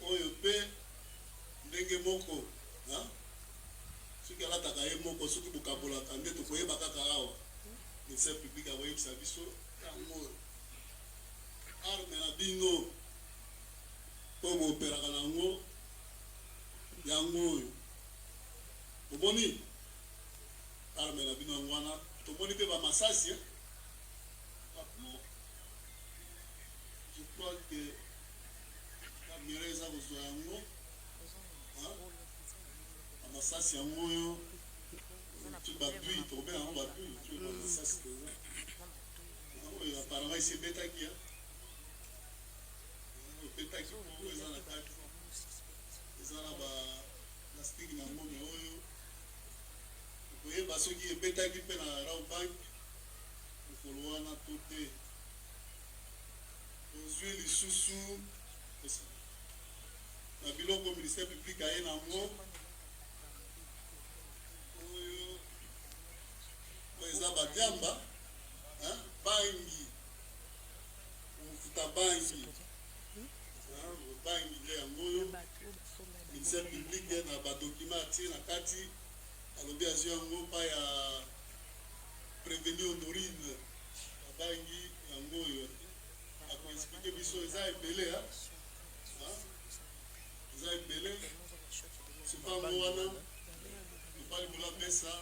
oyo mpe ndenge moko soki alataka ye moko soki bokabolaka nde tokoyeba kaka awa ministère public akoyebisa biso yango arme na bino mpo booperaka nango yango oyo omoni arme na bino yango wana tomoni mpe bamasasi je crois que kamera eza kozwa yango amasasi yango oyo bapui tokobenga yango bapui bamasasi peza oyo apparemment esi ebetaki ebetaki po eza na kati eza na baplastike na ngome oyo okoyeba soki ebetaki mpe na Rao Bank mokolo wana to te ozwi lisusu na biloko ministère public aye nango oyo eza badiamba bangi ofuta bangi bangi nde yango oyo ministère public na badokima atie na kati alobi azwi yango mpa ya prévenu Honorine babangi yango oyo akoexplike biso eza ebele eza ebele supango wana topali bola pesa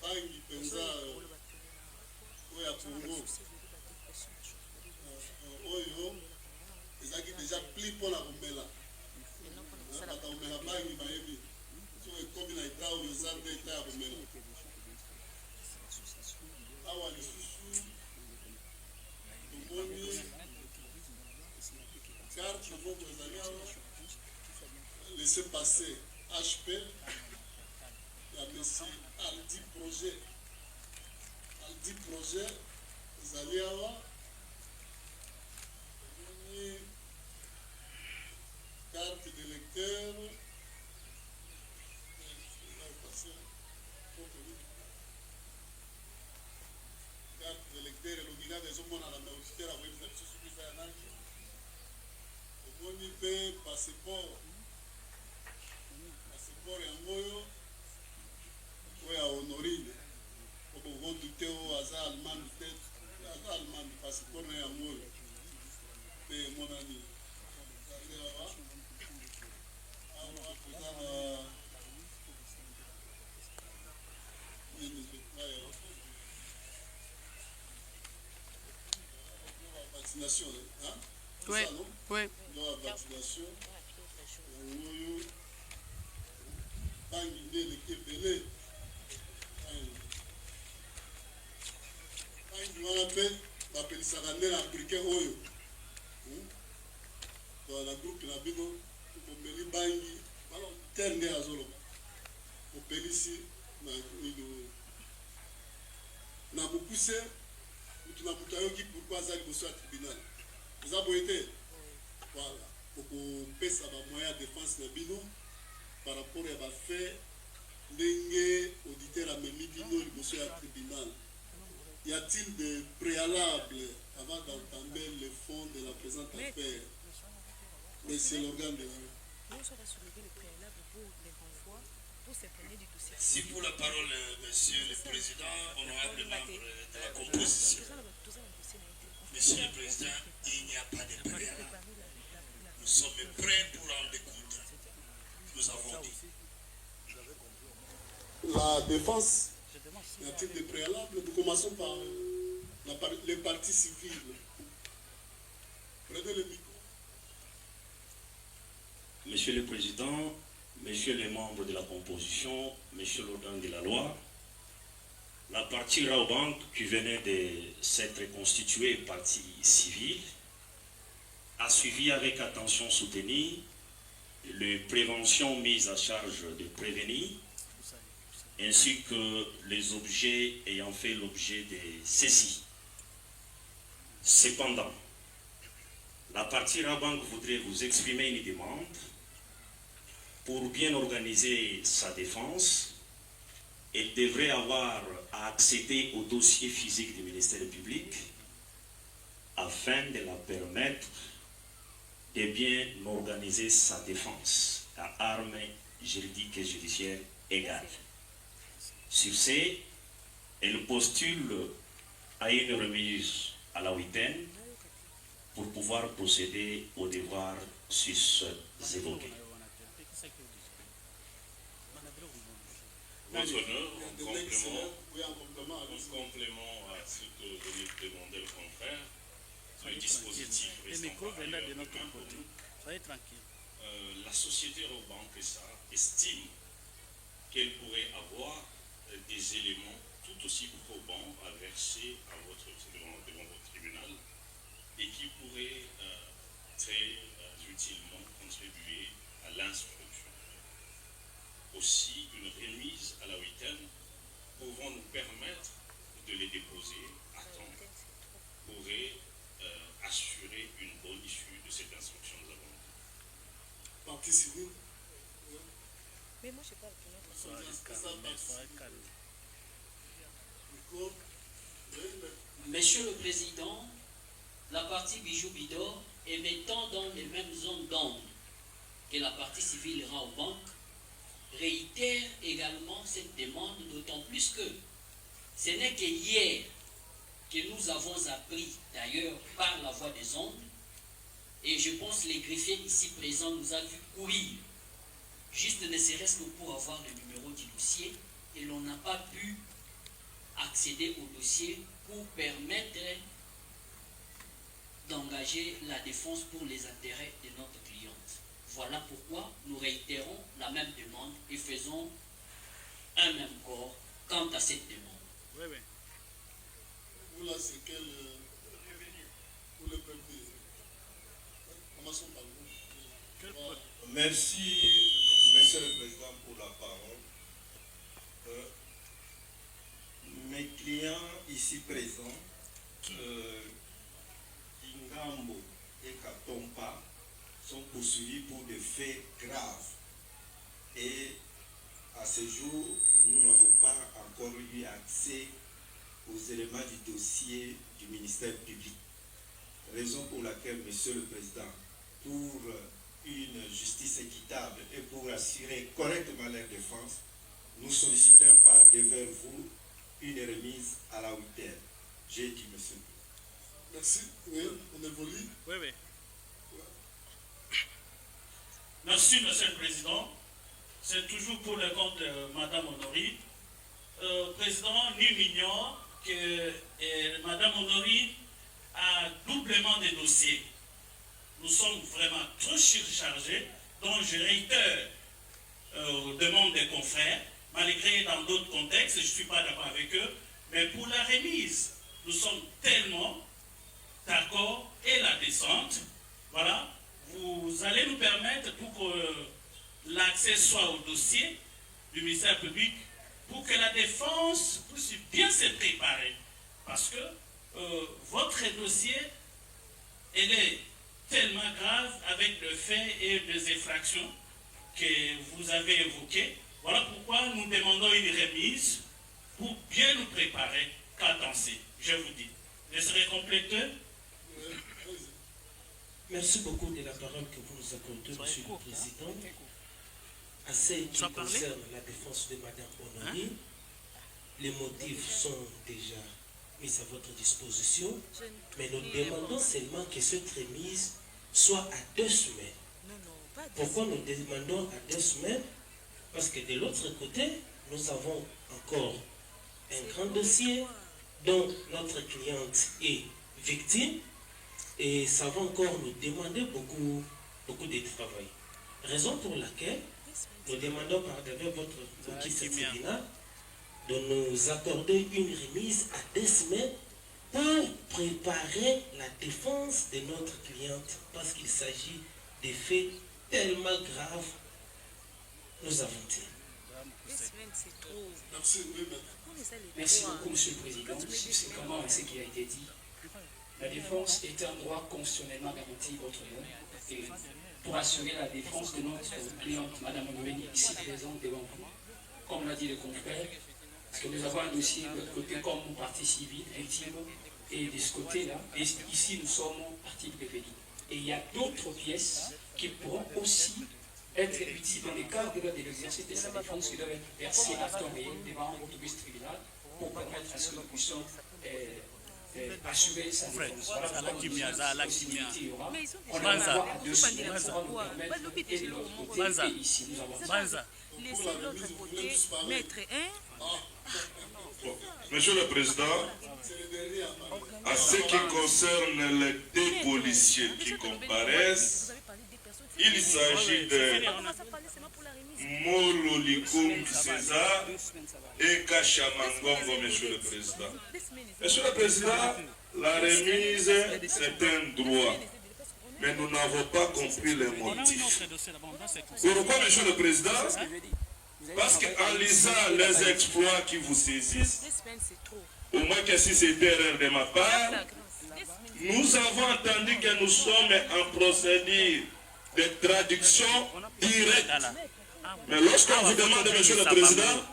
bangi mpenza oyo ya Congo oyo ezalaki deja pli mpona komela bata komela bangi bayebi so ekomi na eta oyo eza nde eta ya komela awa lisusu tomoni carte moko ezali awa laisse passer HP ya messi Aldi projet ezali awa tomoni carte de lecteur carte de lecteur elongi kaka ezomonana na auditeur akoyebisa biso soki eza ya nani omoni mpe passeport yango oyo oyo ya Honorine okokodute oyo aza allemand te aza allemand parce vaccination, hein? C'est Ouais, ça, non? ouais. Loi de vaccination. Bangi nde leki ebele. Bangi wana mpe bapelisaka nde na africain oyo. Na groupe na bino bomeli bangi wana terre nde azoloba. Opelisi na mokuse mutu na mutu ayoki pourkui aza liboso ya tribunal. Eza boye te. Voilà. Okopesa bamoyen ya défense na bino par rapport à la fait ndenge auditeur amemi bino liboso ya tribunal. Y a-t-il des préalables avant d'entamer le fond de la présente affaire? Mais c'est l'organe de la... Si pour la parole, Monsieur le Président, honorable membre de la composition. Monsieur le Président, il n'y a pas de préalable. Nous sommes prêts pour en découdre. Nous avons dit. La défense, y a-t-il des préalables? Nous commençons par les parties civiles. Prenez le micro. Monsieur le Président, Messieurs les membres de la composition, Monsieur l'organe de la loi, la partie Raobank qui venait de s'être constituée partie civile a suivi avec attention soutenue les préventions mises à charge de prévenir ainsi que les objets ayant fait l'objet de saisies. Cependant, la partie Raobank voudrait vous exprimer une demande pour bien organiser sa défense. Elle devrait avoir à accéder au dossier physique du ministère public afin de la permettre de bien organiser sa défense à armes juridiques et judiciaires égales. Sur ce, elle postule à une remise à la huitaine pour pouvoir procéder aux devoirs sus-évoqués. Votre honneur, en complément à ce que venait de demander le confrère, le dispositif restant par ailleurs de notre côté, soyez tranquille. La société Raobank SA estime qu'elle pourrait avoir des éléments tout aussi probants à verser à devant votre tribunal et qui pourraient très utilement contribuer à l'instruction. Aussi, une remise à la huitaine pouvant nous permettre de les déposer à temps pourrait assurer une bonne issue de cette instruction que nous avons. Partie civile. Mais moi, je sais pas. Monsieur le Président, la partie Bijou Bidor, émettant dans les mêmes zones d'onde que la partie civile Raobank, réitère également cette demande, d'autant plus que ce n'est que hier que nous avons appris, d'ailleurs par la voie des ondes, et je pense que les greffiers ici présents nous ont vu courir, juste ne serait-ce que pour avoir le numéro du dossier, et l'on n'a pas pu accéder au dossier pour permettre d'engager la défense pour les intérêts de notre cliente. Voilà pourquoi nous réitérons la même demande et faisons un même corps quant à cette demande. Oui, oui. Vous là, c'est quel pour le prévenir? Commençons par vous. Merci, Monsieur le Président, pour la parole. Mes clients ici présents, Kingambo et Katompa, sont poursuivis pour des faits graves. Et à ce jour, nous n'avons pas encore eu accès aux éléments du dossier du ministère public. Raison pour laquelle, Monsieur le Président, pour une justice équitable et pour assurer correctement leur défense, nous sollicitons par devers vous une remise à la huitaine. J'ai dit, Monsieur le Président. Merci. Oui, on évolue. Oui, oui. Merci, Monsieur le Président. C'est toujours pour le compte de Madame Honorine. Président, nous ignore que Madame Honorine a doublement des dossiers. Nous sommes vraiment trop surchargés, donc je réitère aux demandes des confrères, malgré dans d'autres contextes, je ne suis pas d'accord avec eux, mais pour la remise, nous sommes tellement d'accord et la descente, voilà, vous allez nous permettre pour que l'accès soit au dossier du ministère public, pour que la défense puisse bien se préparer. Parce que votre dossier, elle est tellement grave avec le fait et les infractions que vous avez évoquées. Voilà pourquoi nous demandons une remise pour bien nous préparer. Qu'attendez, je vous dis. Je serai compléteur. Merci beaucoup de la parole que vous nous accordez, Monsieur le Président. À ce qui concerne la défense de Madame Honoré, les motifs sont déjà mis à votre disposition, mais nous demandons seulement que cette remise soit à 2 semaines. Pourquoi nous demandons à 2 semaines? Parce que de l'autre côté, nous avons encore un grand dossier dont notre cliente est victime et ça va encore nous demander beaucoup de travail. Raison pour laquelle nous demandons par-devant votre tribunal de nous accorder une remise à 2 semaines pour préparer la défense de notre cliente, parce qu'il s'agit de faits tellement graves, nous avons dit. Merci beaucoup, Monsieur le Président. Subséquemment à ce qui a été dit, la défense est un droit constitutionnellement garanti votre nom. Et pour assurer la défense de notre cliente, Madame Honoré, ici présente devant vous, comme l'a dit le confrère, parce que nous avons un dossier de l'autre côté comme partie civile, victime, et de ce côté-là, et ici nous sommes partie prévenue. Et il y a d'autres pièces qui pourront aussi être utiles dans les cadres de l'exercice de sa défense qui doivent être versées à temps réel devant votre tribunal pour permettre à ce que nous puissions assurer sa défense. Voilà pourquoi nous possibilité aura. On a droit à 2 semaines pour nous permettre et de l'autre côté et ici nous avons. Laissez l'autre côté mettre un. Monsieur le Président, à ce qui concerne les 2 policiers qui comparaissent, il s'agit de Mololikum César et Kachamangongo, Monsieur le Président. Monsieur le Président, la remise, c'est un droit, mais nous n'avons pas compris les motifs. Pourquoi, Monsieur le Président? Parce qu'en lisant les exploits qui vous saisissent, au moins que si c'est erreur de ma part, nous avons entendu que nous sommes en procédure de traduction directe. Mais lorsqu'on vous demande, Monsieur le Président,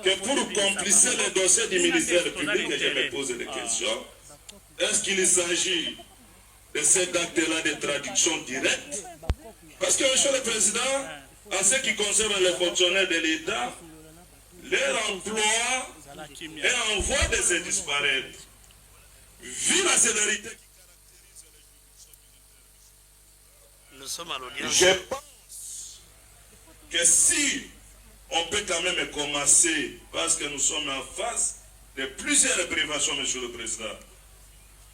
que pour complicer les dossiers du ministère public, que je me pose des questions, est-ce qu'il s'agit de cet acte-là de traduction directe? Parce que, Monsieur le Président, en ce qui concerne les fonctionnaires de l'État, leur emploi est en voie de se disparaître. Vu la célérité nous sommes à l'audience. Je pense que si on peut quand même commencer, parce que nous sommes en face de plusieurs privations, Monsieur le Président,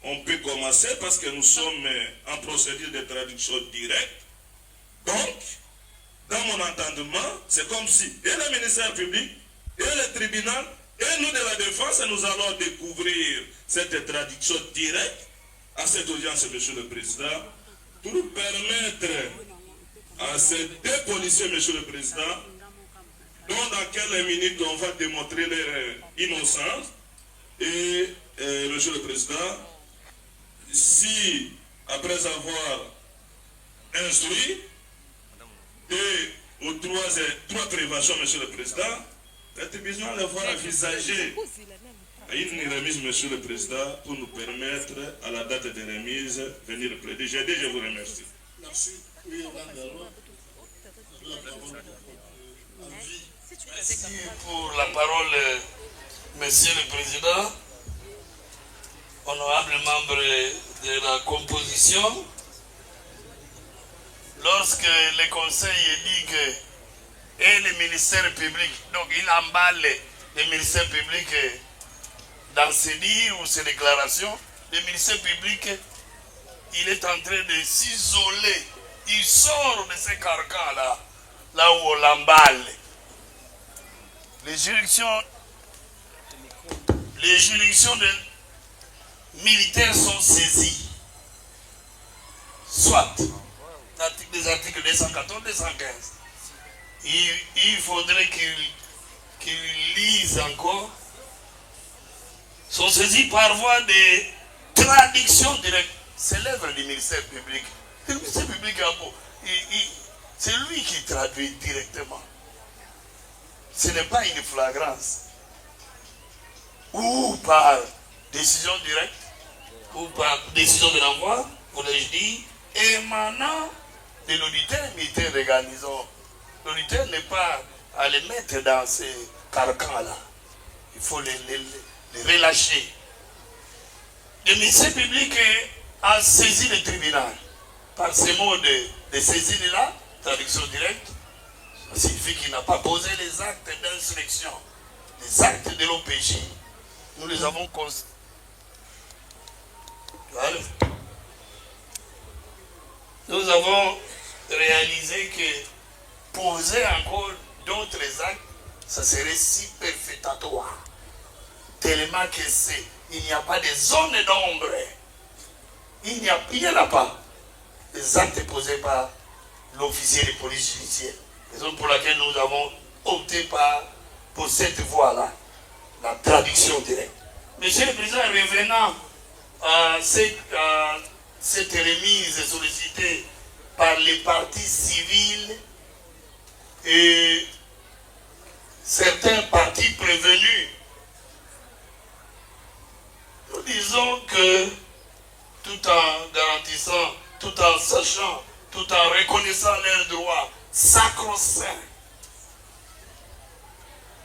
on peut commencer parce que nous sommes en procédure de traduction directe. Donc, dans mon entendement, c'est comme si et le ministère public, et le tribunal, et nous de la défense, nous allons découvrir cette traduction directe à cette audience, Monsieur le Président, pour permettre à ces 2 policiers, Monsieur le Président, dont dans quelques minutes on va démontrer leur innocence, et Monsieur le Président, si après avoir instruit et aux 3 privations, Monsieur le Président, le tribunal va envisager une remise, Monsieur le Président, pour nous permettre, à la date de remise, venir plaider. Je vous remercie. Merci. Oui, Merci pour la parole, Monsieur le Président, honorable membre de la composition. Lorsque le Conseil dit que et le ministère public, donc il emballe le ministère public dans ses dires ou ses déclarations, le ministère public, il est en train de s'isoler. Il sort de ces carcans-là, là où on l'emballe. Les juridictions de militaires sont saisies. Soit des articles 214, 215. Il faudrait qu'ils lisent encore. Sont saisis par voie de traduction directe. C'est l'œuvre du ministère public. Le ministère public, c'est lui qui traduit directement. Ce n'est pas une flagrance. Ou par décision directe, ou par décision de l'envoi, voulais-je dire, émanant de l'auditeur militaire de garnison. L'auditeur n'est pas à les mettre dans ces carcans-là. Il faut les relâcher. Le ministère public a saisi le tribunal. Par ces mots de saisine-là, traduction directe, ça signifie qu'il n'a pas posé les actes d'insurrection, les actes de l'OPJ. Nous les avons constatés. Nous avons réalisé que poser encore d'autres actes, ça serait superfétatoire. Tellement que il n'y a pas de zone d'ombre. Il n'y en a pas. Les actes posés par l'officier de police judiciaire. Raison pour laquelle nous avons opté pour cette voie-là, la traduction directe. Monsieur le Président, revenant à cette remise sollicitée par les partis civils et certains partis prévenus, nous disons que tout en garantissant, tout en sachant, tout en reconnaissant leurs droits sacro-saints,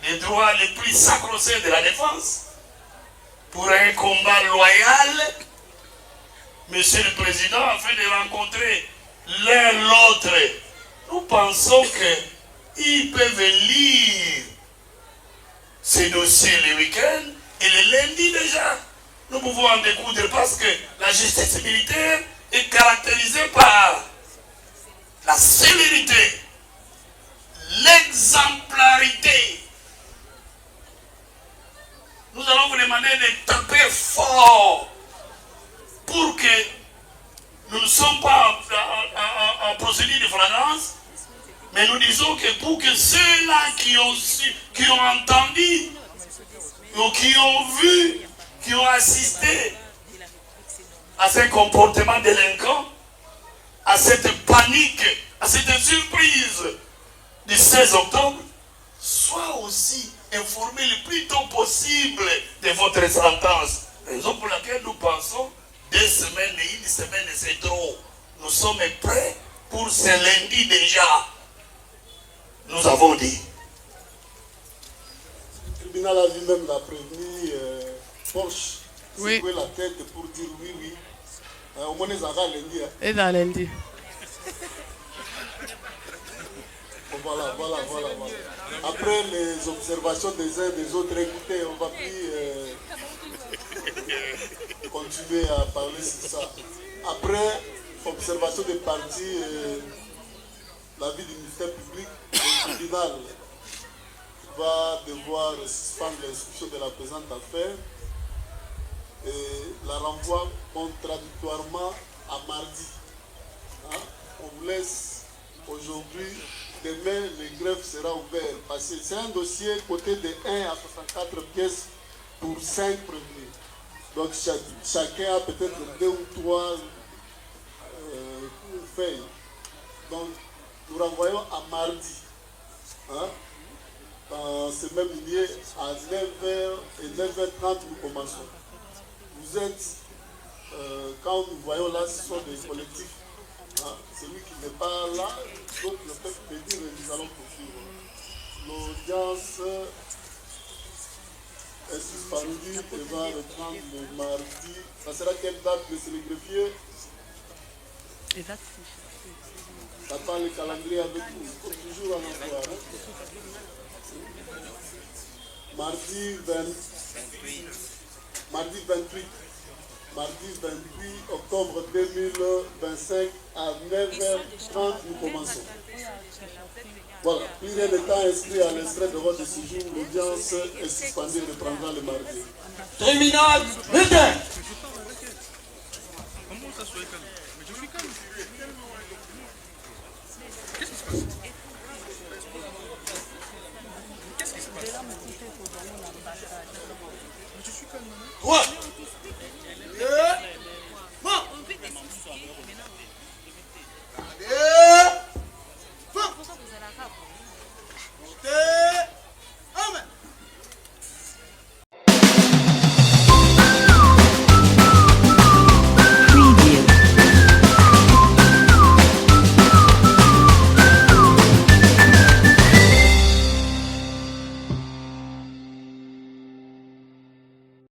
les droits les plus sacro-saints de la défense, pour un combat loyal, Monsieur le Président, afin de rencontrer l'un l'autre, nous pensons qu'ils peuvent lire ces dossiers le week-end et le lundi déjà. Nous pouvons en découdre parce que la justice militaire est caractérisée par la célérité, l'exemplarité. Nous allons vous demander de taper fort pour que nous ne sommes pas en procédure de flagrance, mais nous disons que pour que ceux-là qui ont entendu, ou qui ont vu, qui ont assisté à ce comportement délinquant, à cette panique, à cette surprise du 16 octobre, soient aussi informés le plus tôt possible de votre sentence. Raison pour laquelle nous pensons 2 semaines et 1 semaine, c'est trop. Nous sommes prêts pour ce lundi déjà. Nous avons dit. Le tribunal a lui-même l'a prévenu, Porsche, oui. Secouer la tête pour dire oui, oui. Au moins, ils auront lundi. Et dans lundi. Voilà. Après les observations des uns et des autres, écoutez, on va plus continuer à parler sur ça. Après observation des partis, l'avis du ministère public, le tribunal va devoir suspendre l'instruction de la présente affaire et la renvoie contradictoirement à mardi. Hein? On vous laisse aujourd'hui. Demain, le greffe sera ouvert. Parce que c'est un dossier côté de 1 à 64 pièces pour 5 prévenus. Donc chacun a peut-être 2 ou 3 feuilles. Donc nous renvoyons à mardi. Hein? Dans ce même lieu, à 9h et 9h30, nous commençons. Vous êtes, quand nous voyons là, ce sont des collectifs. Hein? Celui qui n'est pas là, d'autres ne peuvent pas dire et nous allons poursuivre. L'audience est suspendue et va reprendre le mardi. Ça sera quelle date, monsieur le greffier? J'attends le calendrier avec vous. Toujours en emploi. Mardi 28. mardi 28 octobre 2025 à 9h30, nous commençons. Voilà, plus rien n'étant inscrit à l'extrait de votre séjour, l'audience est suspendue et reprendra le mardi. Tribunal militaire. Comment ça soit calme? Mais je suis calme. Qu'est-ce qui se passe? Qu'est-ce qui se passe? Mais je suis calme.